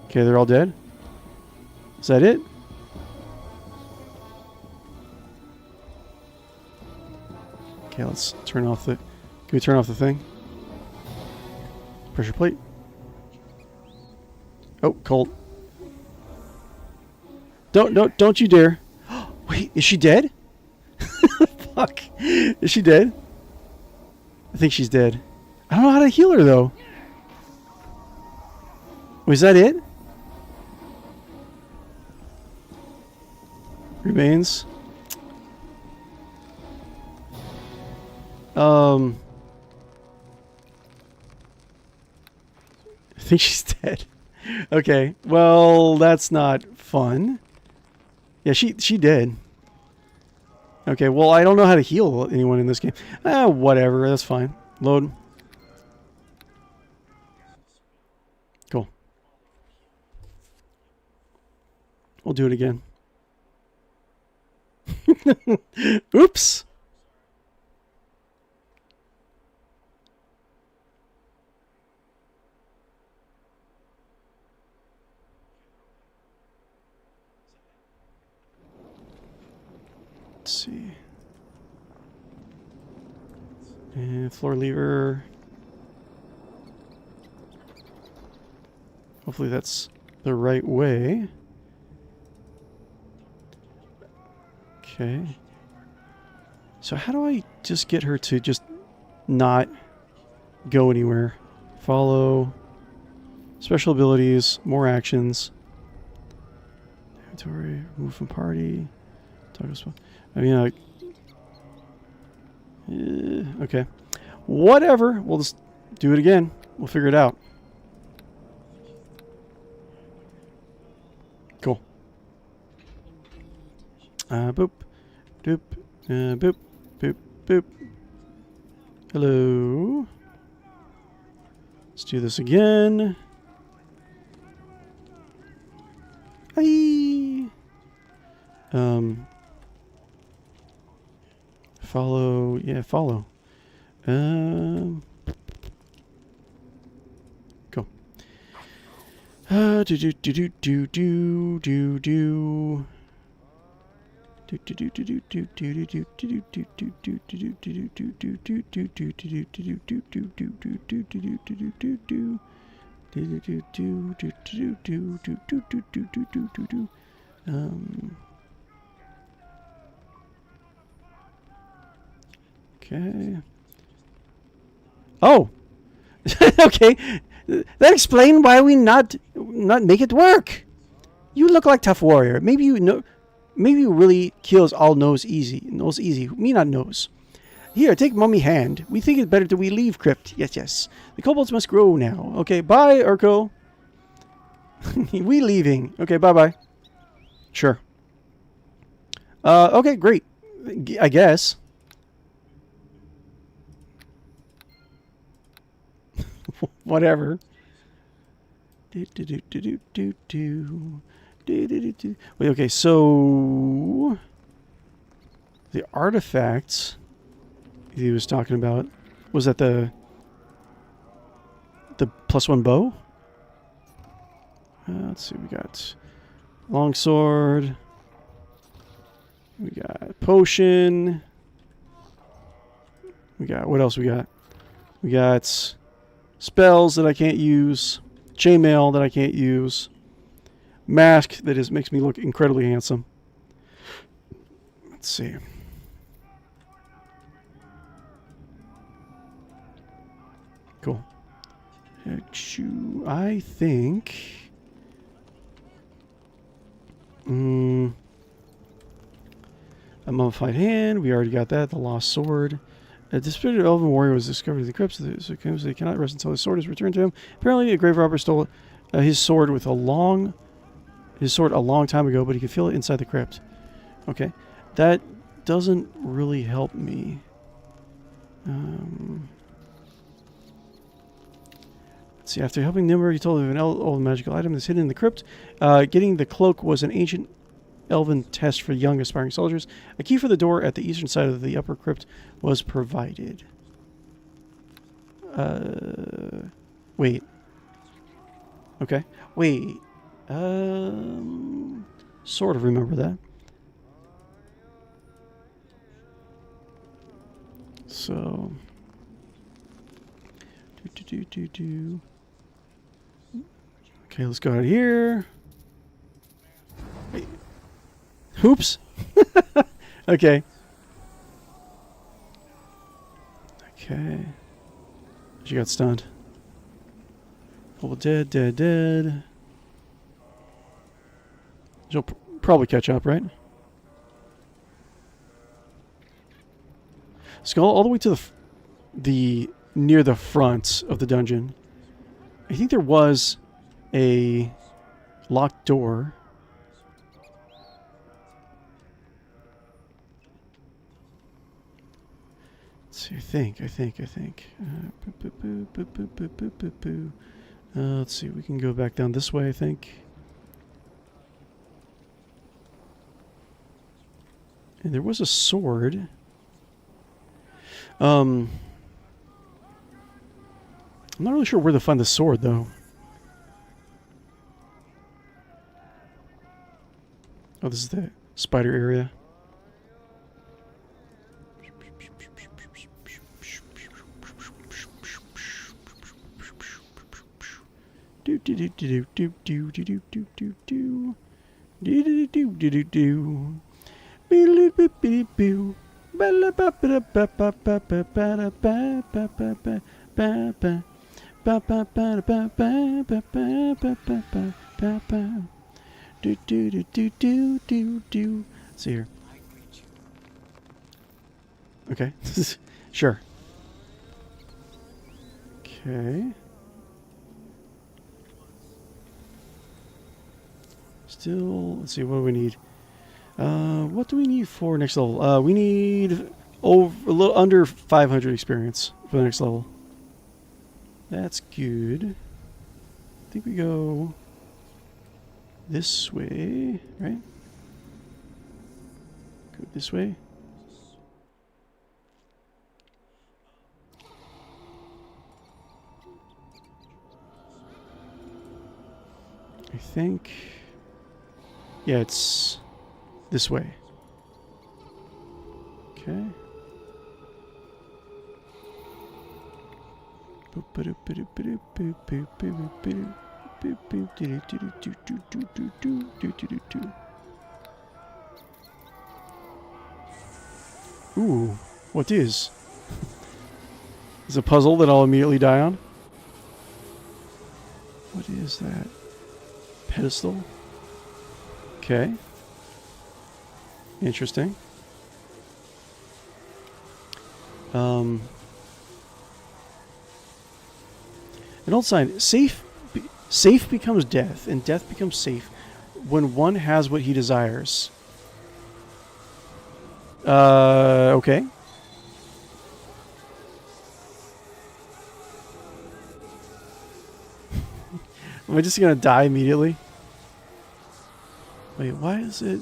S1: Okay, they're all dead. Is that it? Okay, let's turn off the... Can we turn off the thing? Pressure plate. Oh, cold. Don't you dare. Wait, is she dead? Fuck. Is she dead? I think she's dead. I don't know how to heal her, though. Was that it? Remains. I think she's dead. Okay. Well, that's not fun. Yeah, she did. Okay, well, I don't know how to heal anyone in this game. Whatever, that's fine. Load. Cool. We'll do it again. Oops. Let's see. And floor lever. Hopefully that's the right way. Okay. So how do I just get her to just not go anywhere? Follow. Special abilities. More actions. Inventory. Move from party. I mean, okay. Whatever. We'll just do it again. We'll figure it out. Cool. Boop. Doop. Boop. Boop. Boop. Hello. Let's do this again. Hi. Follow. Yeah, follow. Go. Do do do do do do do do. Okay. Oh. Okay. That explains why we not make it work. You look like tough warrior. Maybe you know. Maybe you really kills all knows easy. Knows easy. Me not knows. Here, take mummy hand. We think it's better that we leave crypt. Yes, yes. The kobolds must grow now. Okay, bye, Urko. We leaving. Okay, bye-bye. Sure. Okay, great. I guess. Whatever. Wait, okay, so the artifacts he was talking about, was that the +1 bow? Let's see, we got longsword, we got potion, we got, what else we got? We got spells that I can't use, chainmail that I can't use, mask that makes me look incredibly handsome. Let's see. Cool. I think. A mummified hand. We already got that. The lost sword. A disputed elven warrior was discovered in the crypts. So they cannot rest until his sword is returned to him. Apparently, a grave robber stole his sword a long time ago, but he could feel it inside the crypt. Okay, that doesn't really help me. Let's see. After helping Nimmer, he told him an old magical item that's hidden in the crypt. Getting the cloak was an ancient elven test for young aspiring soldiers. A key for the door at the eastern side of the upper crypt was provided. Wait. Okay. Wait. Sort of remember that. So. Okay, let's go out here. Wait. Oops. Okay. Okay. She got stunned. Oh, dead, dead, dead. She'll probably catch up, right? Let's go all the way to the near the front of the dungeon. I think there was a locked door. Let's see, I think. Let's see, we can go back down this way, I think. And there was a sword. I'm not really sure where to find the sword, though. Oh, this is the spider area. Do do do do do do do do do do do do do do do do. See here. Okay. Sure. Okay. Still, let's see, what do we need? What do we need for next level? We need over a little under 500 experience for the next level. That's good. I think we go this way, right? Go this way. I think, yeah, it's this way. Okay. Ooh, what is? Is a puzzle that I'll immediately die on? What is that? Pedestal? Okay. Interesting. An old sign. Safe becomes death, and death becomes safe when one has what he desires. Okay. Am I just gonna die immediately? Wait, why is it...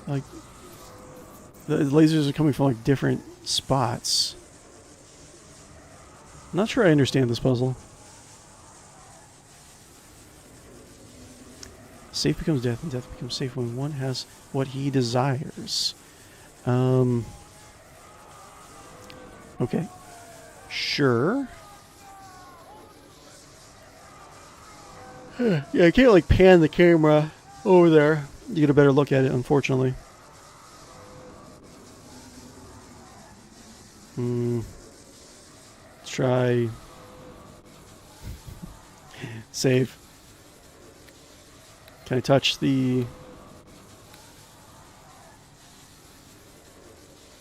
S1: like... the lasers are coming from, like, different spots. I'm not sure I understand this puzzle. Safe becomes death, and death becomes safe when one has what he desires. Okay. Sure. Yeah, I can't, like, pan the camera over there. You get a better look at it, unfortunately. Let's try... save. Can I touch the...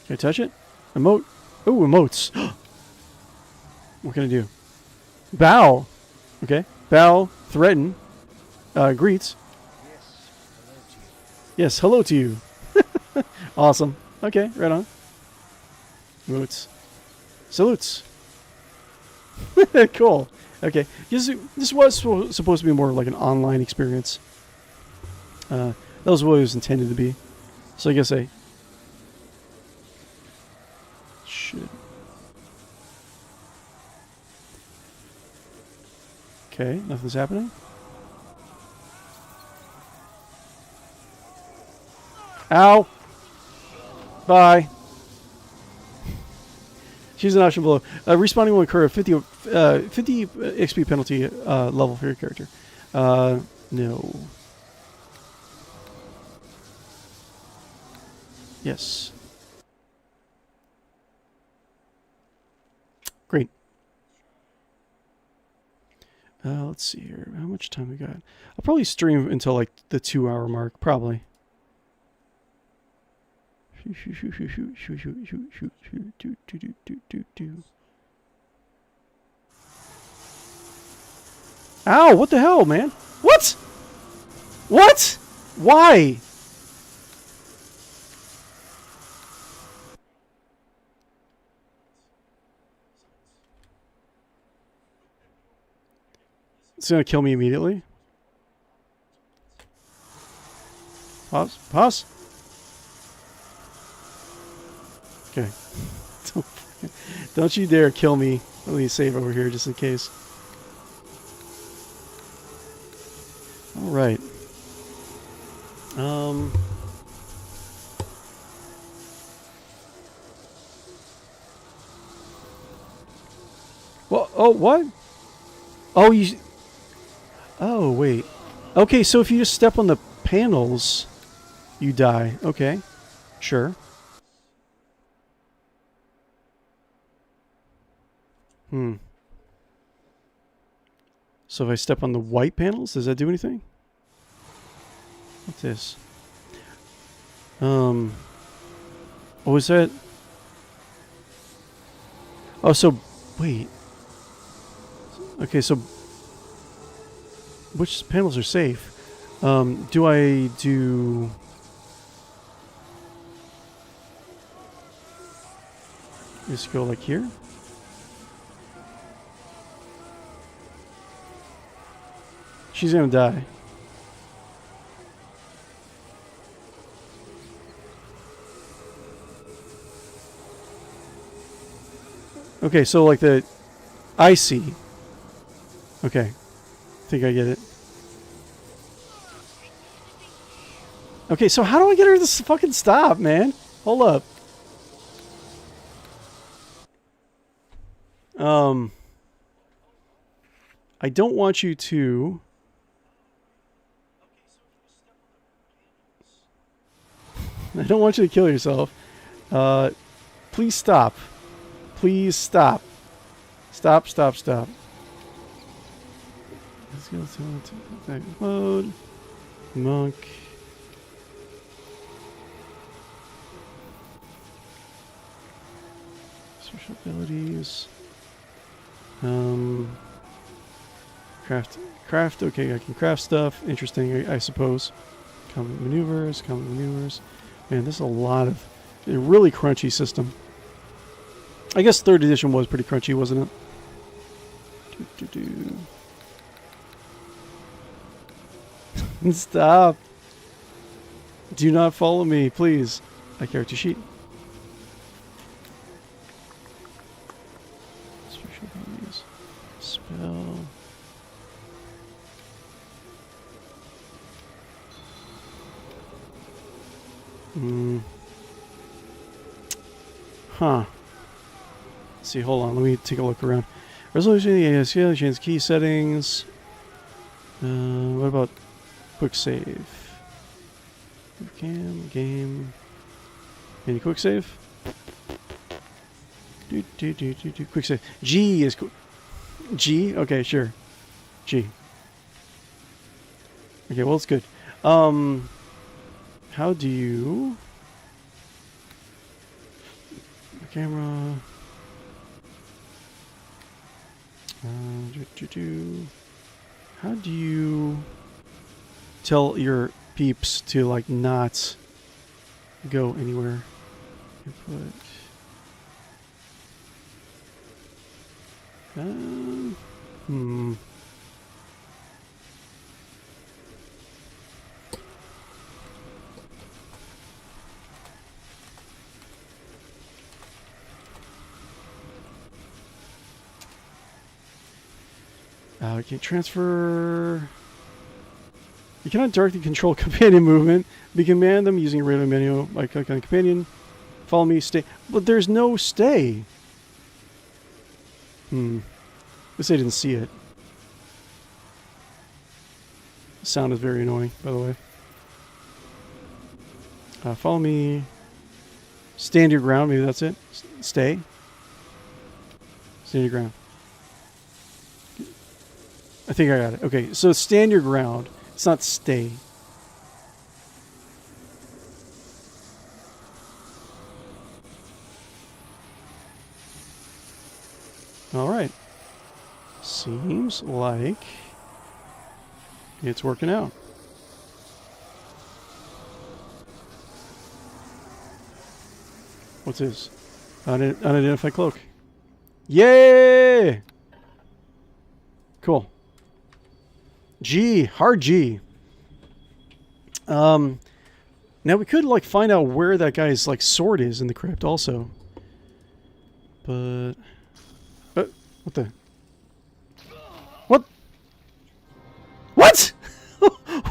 S1: Can I touch it? Emote. Oh, emotes. What can I do? Bow. Okay. Bow. Threaten. Greets. Yes, hello to you. Awesome. Okay, right on. Emotes. Salutes. Cool. Okay. This was supposed to be more like an online experience. That was what it was intended to be. So I guess I should. Okay, nothing's happening. Ow! Bye. Choose an option below. Respawning will incur a 50 XP penalty level for your character. No. Yes. Great. Let's see here. How much time we got? I'll probably stream until like the 2-hour mark, probably. Ow, what the hell, man? What? What? Why? It's gonna kill me immediately. Pause. Pause. Okay. Don't you dare kill me. Let me save over here just in case. Alright. Well, oh, what? Oh, you... Oh, wait. Okay, so if you just step on the panels, you die. Okay, sure. So if I step on the white panels, does that do anything? What's this? Oh, is that? Oh, so wait. Okay, so which panels are safe? Do I do? Just go like here. She's gonna die. Okay, so like the... I see. Okay. I think I get it. Okay, so how do I get her to fucking stop, man? Hold up. I don't want you to... I don't want you to kill yourself. Please stop. Please stop. Stop, stop, stop. Let's go to back mode. Monk. Special abilities. Craft. Okay, I can craft stuff. Interesting, I suppose. Combat maneuvers. Man, this is a lot of... a really crunchy system. I guess 3rd edition was pretty crunchy, wasn't it? Stop. Do not follow me, please. Character sheet. Special abilities. Spell. Huh. Let's see, hold on. Let me take a look around. Resolution, scale, change key settings. What about quick save? Game. Any quick save? Quick save. G is cool. G? Okay, sure. G. Okay, well, it's good. How do you... camera... How do you tell your peeps to like not go anywhere? Input. Okay, transfer. You cannot directly control companion movement. You can command them using a radio menu by clicking on companion. Follow me, stay. But there's no stay. Guess I didn't see it. The sound is very annoying, by the way. Follow me. Stand your ground, maybe that's it. Stay. Stand your ground. I think I got it. Okay, so stand your ground. It's not stay. All right. Seems like it's working out. What's this? Unidentified cloak. Yay! Cool. G, hard G. Now we could like find out where that guy's like sword is in the crypt also. But what the? What? What?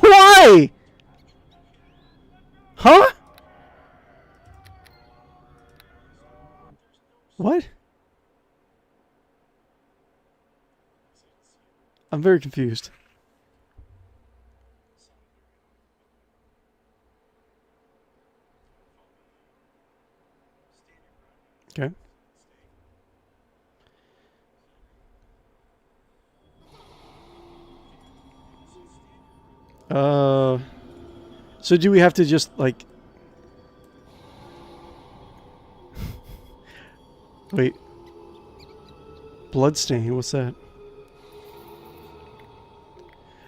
S1: Why? Huh? What? I'm very confused. Okay. So do we have to just, like... Wait. Bloodstain, what's that?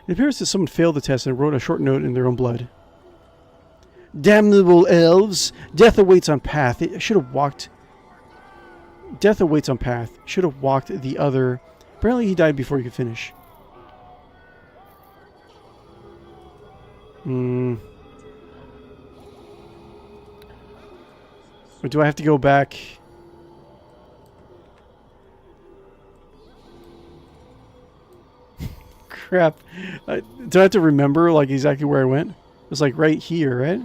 S1: It appears that someone failed the test and wrote a short note in their own blood. Damnable elves! Death awaits on path. It should have walked... Death awaits on path. Should have walked the other... Apparently he died before he could finish. Or do I have to go back? Crap. Do I have to remember, like, exactly where I went? It was, like, right here, right?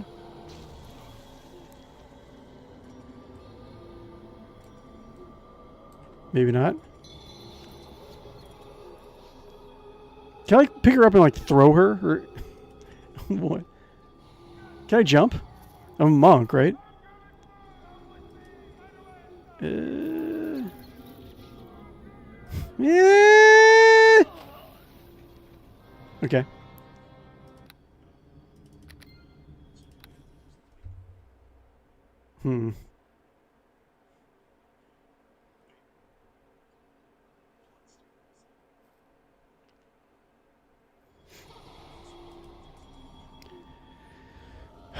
S1: Maybe not. Can I, like, pick her up and, like, throw her? Or what? Can I jump? I'm a monk, right? Yeah. Okay.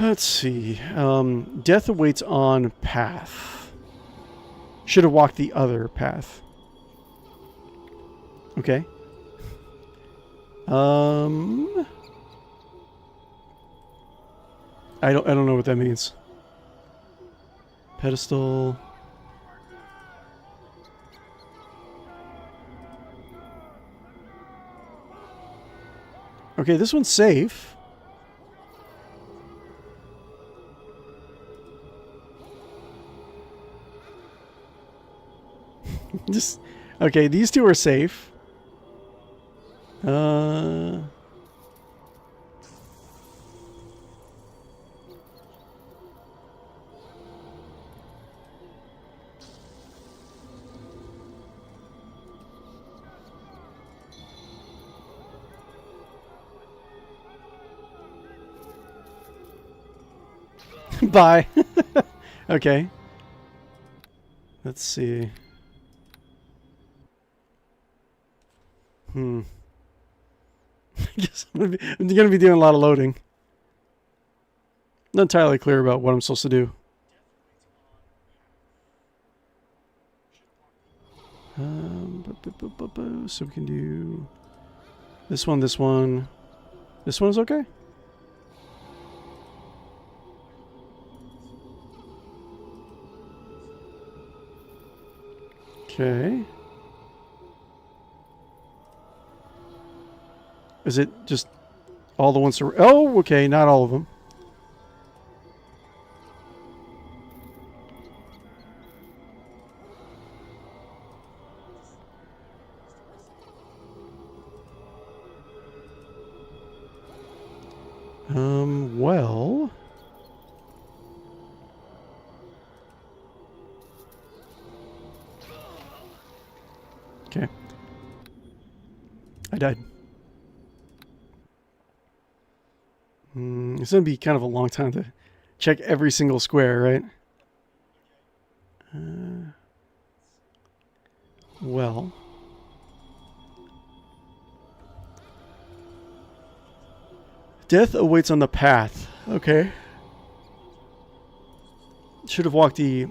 S1: Let's see. Death awaits on path. Should have walked the other path. Okay. I don't know what that means. Pedestal. Okay, this one's safe. Just okay, these two are safe. Bye. Okay. Let's see. I guess I'm gonna be doing a lot of loading. Not entirely clear about what I'm supposed to do. So we can do this one, this one. This one is okay? Okay. Is it just all the ones? Oh, okay, not all of them. Well. Okay. I died. It's going to be kind of a long time to check every single square, right? Well. Death awaits on the path. Okay. Should have walked the...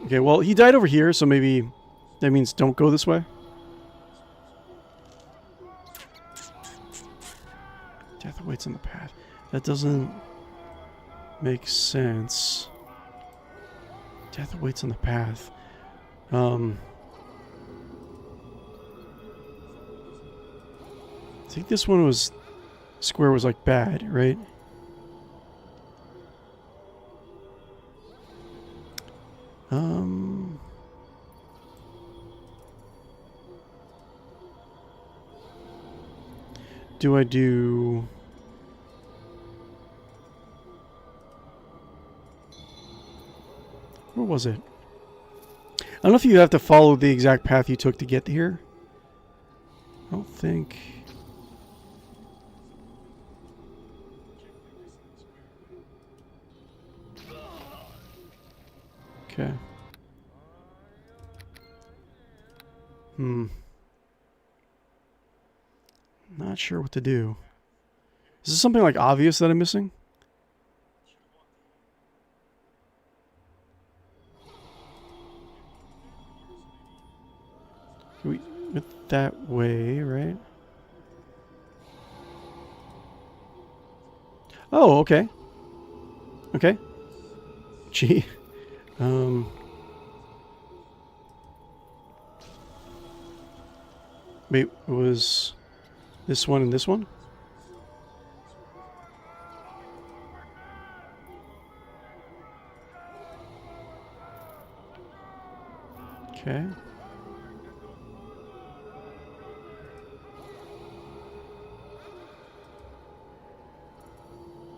S1: Okay, well, he died over here, so maybe that means don't go this way. Death awaits on the path. That doesn't make sense. Death awaits on the path. I think this one was... Square was like bad, right? Do I do... Where was it? I don't know if you have to follow the exact path you took to get here. I don't think... Okay. Not sure what to do. Is this something like obvious that I'm missing? We went that way, right? Oh, okay. Okay. Gee. Wait, it was this one and this one? Okay.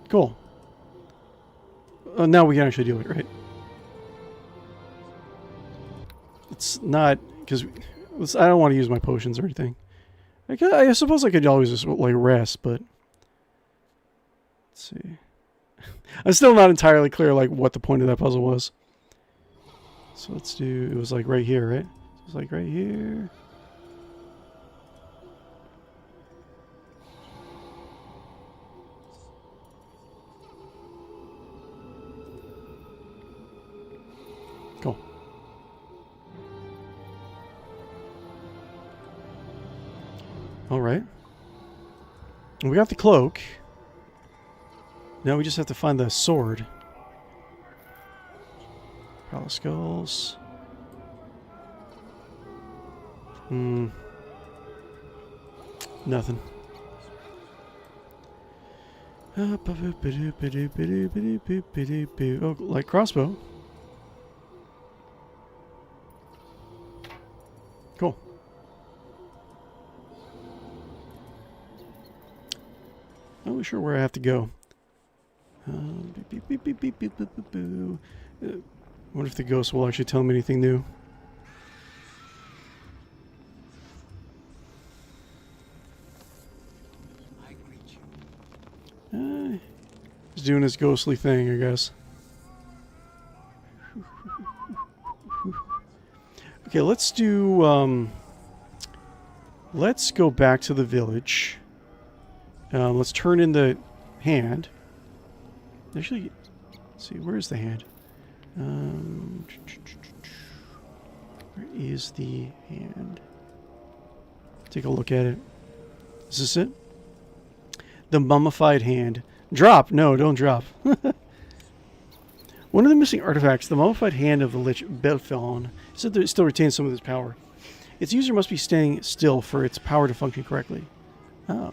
S1: Cool. Now we can actually do it, right? It's not, because I don't want to use my potions or anything. I suppose I could always just, like, rest, but... Let's see. I'm still not entirely clear, like, what the point of that puzzle was. So let's do... It was, like, right here, right? It was, like, right here. Cool. Alright. We got the cloak. Now we just have to find the sword. Palace Skulls. Nothing. Oh, light crossbow. Cool. Not really sure where I have to go. What if the ghost will actually tell me anything new? He's doing his ghostly thing, I guess. Okay, let's do... let's go back to the village. Let's turn in the hand. Actually, let's see, where's the hand? Where is the hand? Take a look at it. Is this it? The mummified hand. Drop! No, don't drop. One of the missing artifacts, the mummified hand of the Lich Belfon, said that it still retains some of its power. Its user must be staying still for its power to function correctly. Oh.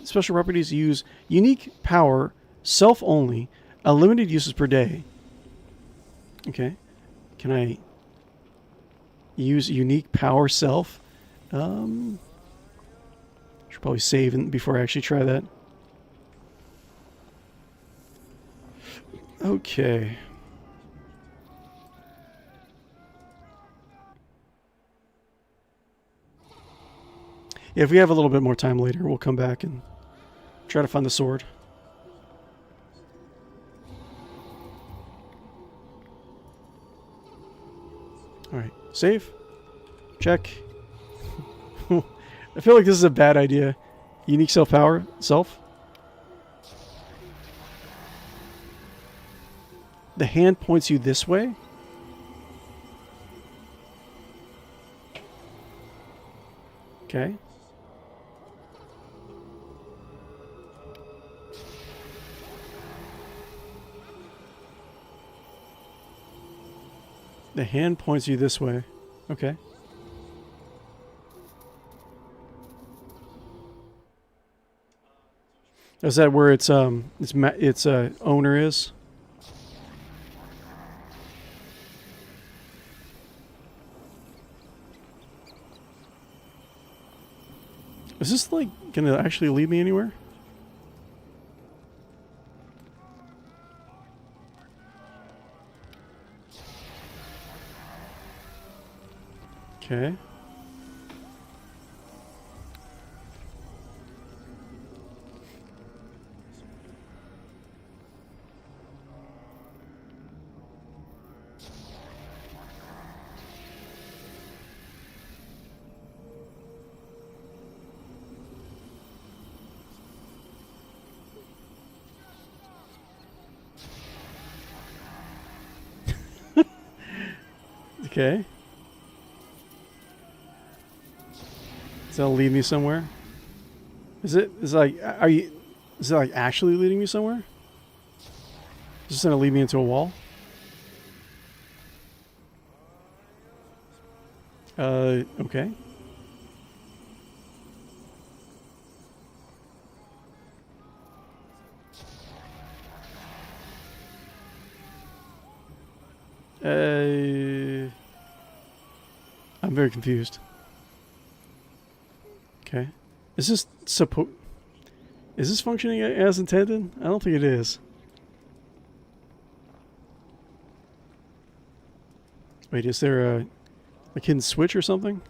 S1: Special properties use unique power, self only, unlimited uses per day. Okay. Can I use unique power self? Should probably save before I actually try that. Okay. Yeah, if we have a little bit more time later, we'll come back and try to find the sword. Alright, save. Check. I feel like this is a bad idea. Unique self-power. Self. The hand points you this way. Okay. The hand points you this way. Okay. Is that where its owner is? Is this like gonna actually lead me anywhere? Okay. Okay. Does that lead me somewhere? Is it like is it like actually leading me somewhere? Is this gonna lead me into a wall? Okay. I'm very confused. Okay. Is this functioning as intended? I don't think it is. Wait, is there a hidden switch or something?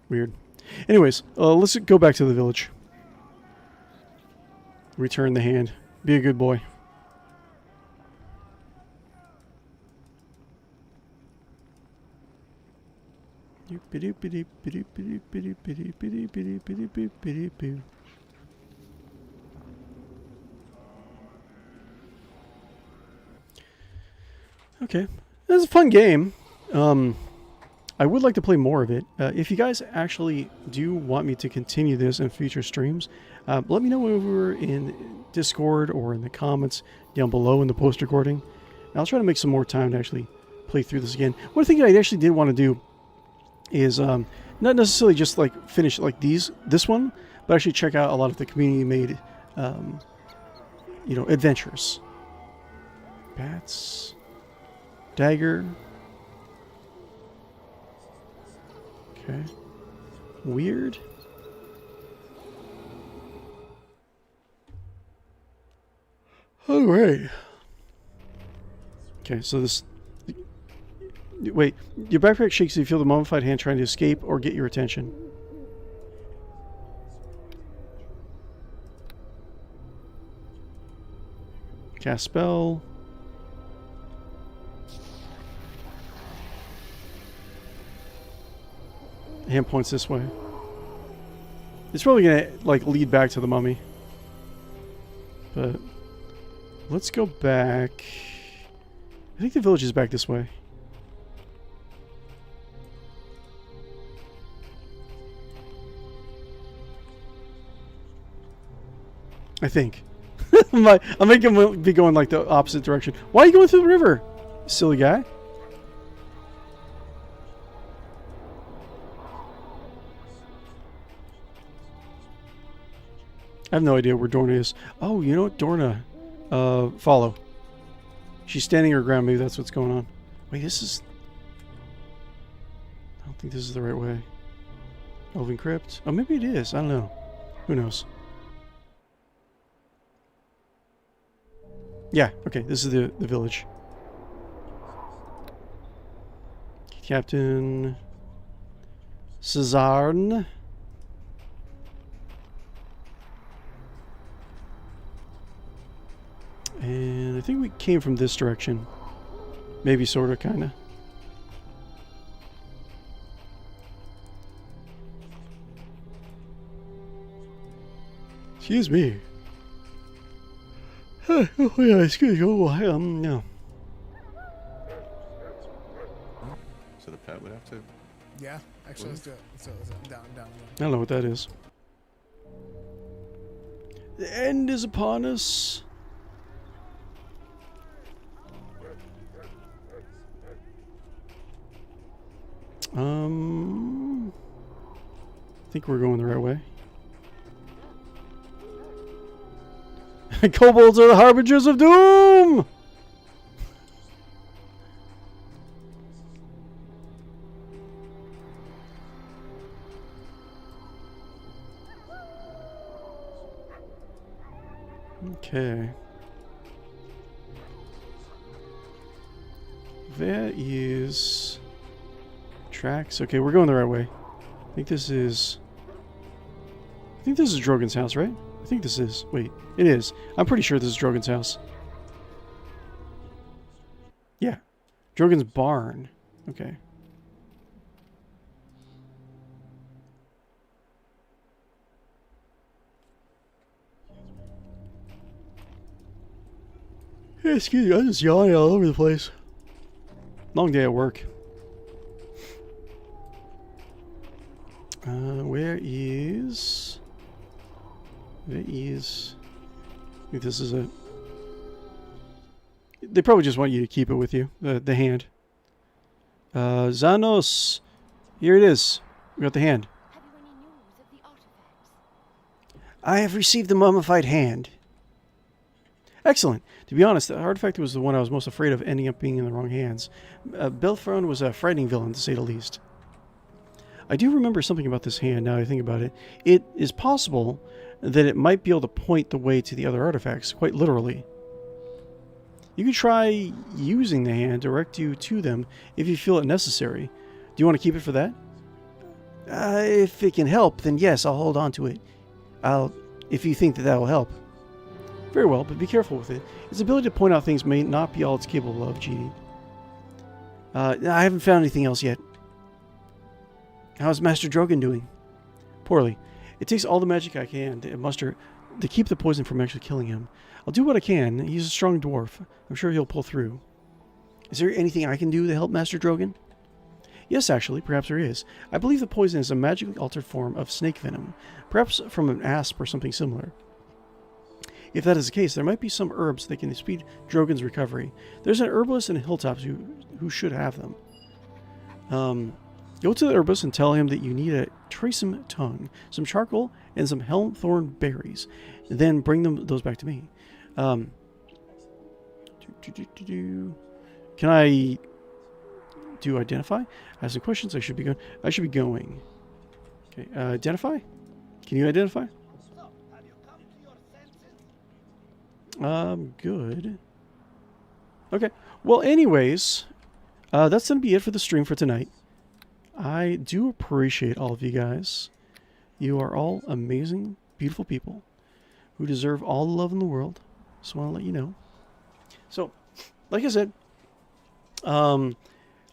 S1: Weird. Anyways, let's go back to the village. Return the hand. Be a good boy. Okay, this is a fun game. I would like to play more of it. If you guys actually do want me to continue this in future streams, let me know over in Discord or in the comments down below in the post recording. I'll try to make some more time to actually play through this again. One thing I actually did want to do is not necessarily just like finish like this one, but actually check out a lot of the community made adventures. Bats, dagger. Okay. Weird. All right. Okay, so this. Wait, your backpack shakes if you feel the mummified hand trying to escape or get your attention. Cast spell. Hand points this way. It's probably gonna like lead back to the mummy. But let's go back. I think the village is back this way. I think. I'm making him be going like the opposite direction. Why are you going through the river, silly guy? I have no idea where Dorna is. Oh, you know what? Dorna. Follow. She's standing her ground. Maybe that's what's going on. Wait, this is... I don't think this is the right way. Elven Crypt. Oh, maybe it is. I don't know. Who knows? Yeah, okay. This is the village. Captain... Cesarne. And I think we came from this direction. Maybe, sort of, kind of. Excuse me. Oh, yeah, excuse me. Oh, no.
S3: So the pet would have to...
S4: Yeah, actually, let's do it. So down.
S1: I don't know what that is. The end is upon us. I think we're going the right way. Kobolds are the harbingers of doom! Okay. There is tracks. Okay, we're going the right way. I think this is Drogon's house, right? I think this is. Wait, it is. I'm pretty sure this is Drogon's house. Yeah. Drogon's barn. Okay. Hey, excuse me, I'm just yawning all over the place. Long day at work. Where is... There is... I think this is a... They probably just want you to keep it with you, the hand. Xanos! Here it is. We got the hand.
S5: Have you any news of the artifacts?
S1: I have received the mummified hand. Excellent. To be honest, the artifact was the one I was most afraid of ending up being in the wrong hands. Belthrone was a frightening villain, to say the least. I do remember something about this hand, now that I think about it. It is possible that it might be able to point the way to the other artifacts, quite literally. You could try using the hand to direct you to them if you feel it necessary. Do you want to keep it for that? If it can help, then yes, I'll hold on to it. If you think that will help. Very well, but be careful with it. Its ability to point out things may not be all it's capable of, Jeeti. I haven't found anything else yet. How's Master Drogon doing? Poorly. It takes all the magic I can to muster to keep the poison from actually killing him. I'll do what I can. He's a strong dwarf. I'm sure he'll pull through. Is there anything I can do to help Master Drogon? Yes, actually, perhaps there is. I believe the poison is a magically altered form of snake venom, perhaps from an asp or something similar. If that is the case, there might be some herbs that can speed Drogon's recovery. There's an herbalist in the hilltops who should have them. Go to the herbalist and tell him that you need a tracem tongue, some charcoal, and some helmthorn berries. Then bring those back to me. Can I do identify? I have some questions. I should be going. Okay, identify? Can you identify? Good. Okay. Well, anyways, that's going to be it for the stream for tonight. I do appreciate all of you guys. You are all amazing, beautiful people who deserve all the love in the world. Just want to let you know. So, like I said,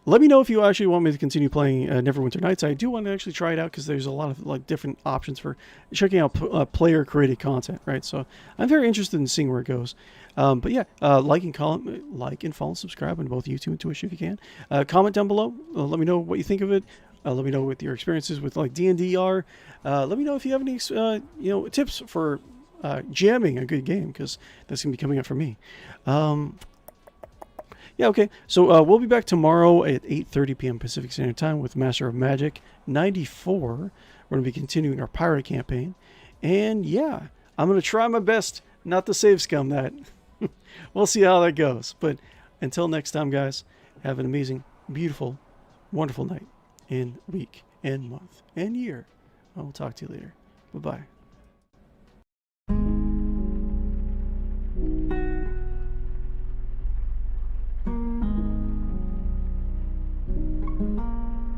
S1: let me know if you actually want me to continue playing Neverwinter Nights. I do want to actually try it out because there's a lot of different options for checking out player-created content, right? So I'm very interested in seeing where it goes. But yeah, like and follow and subscribe on both YouTube and Twitch if you can. Comment down below. Let me know what you think of it. Let me know what your experiences with D&D are. Let me know if you have any tips for jamming a good game, because that's gonna be coming up for me. Yeah, okay. So we'll be back tomorrow at 8:30 p.m. Pacific Standard Time with Master of Magic 94. We're going to be continuing our pirate campaign. And yeah, I'm going to try my best not to save scum that. We'll see how that goes. But until next time, guys, have an amazing, beautiful, wonderful night and week and month and year. I'll talk to you later. Bye-bye.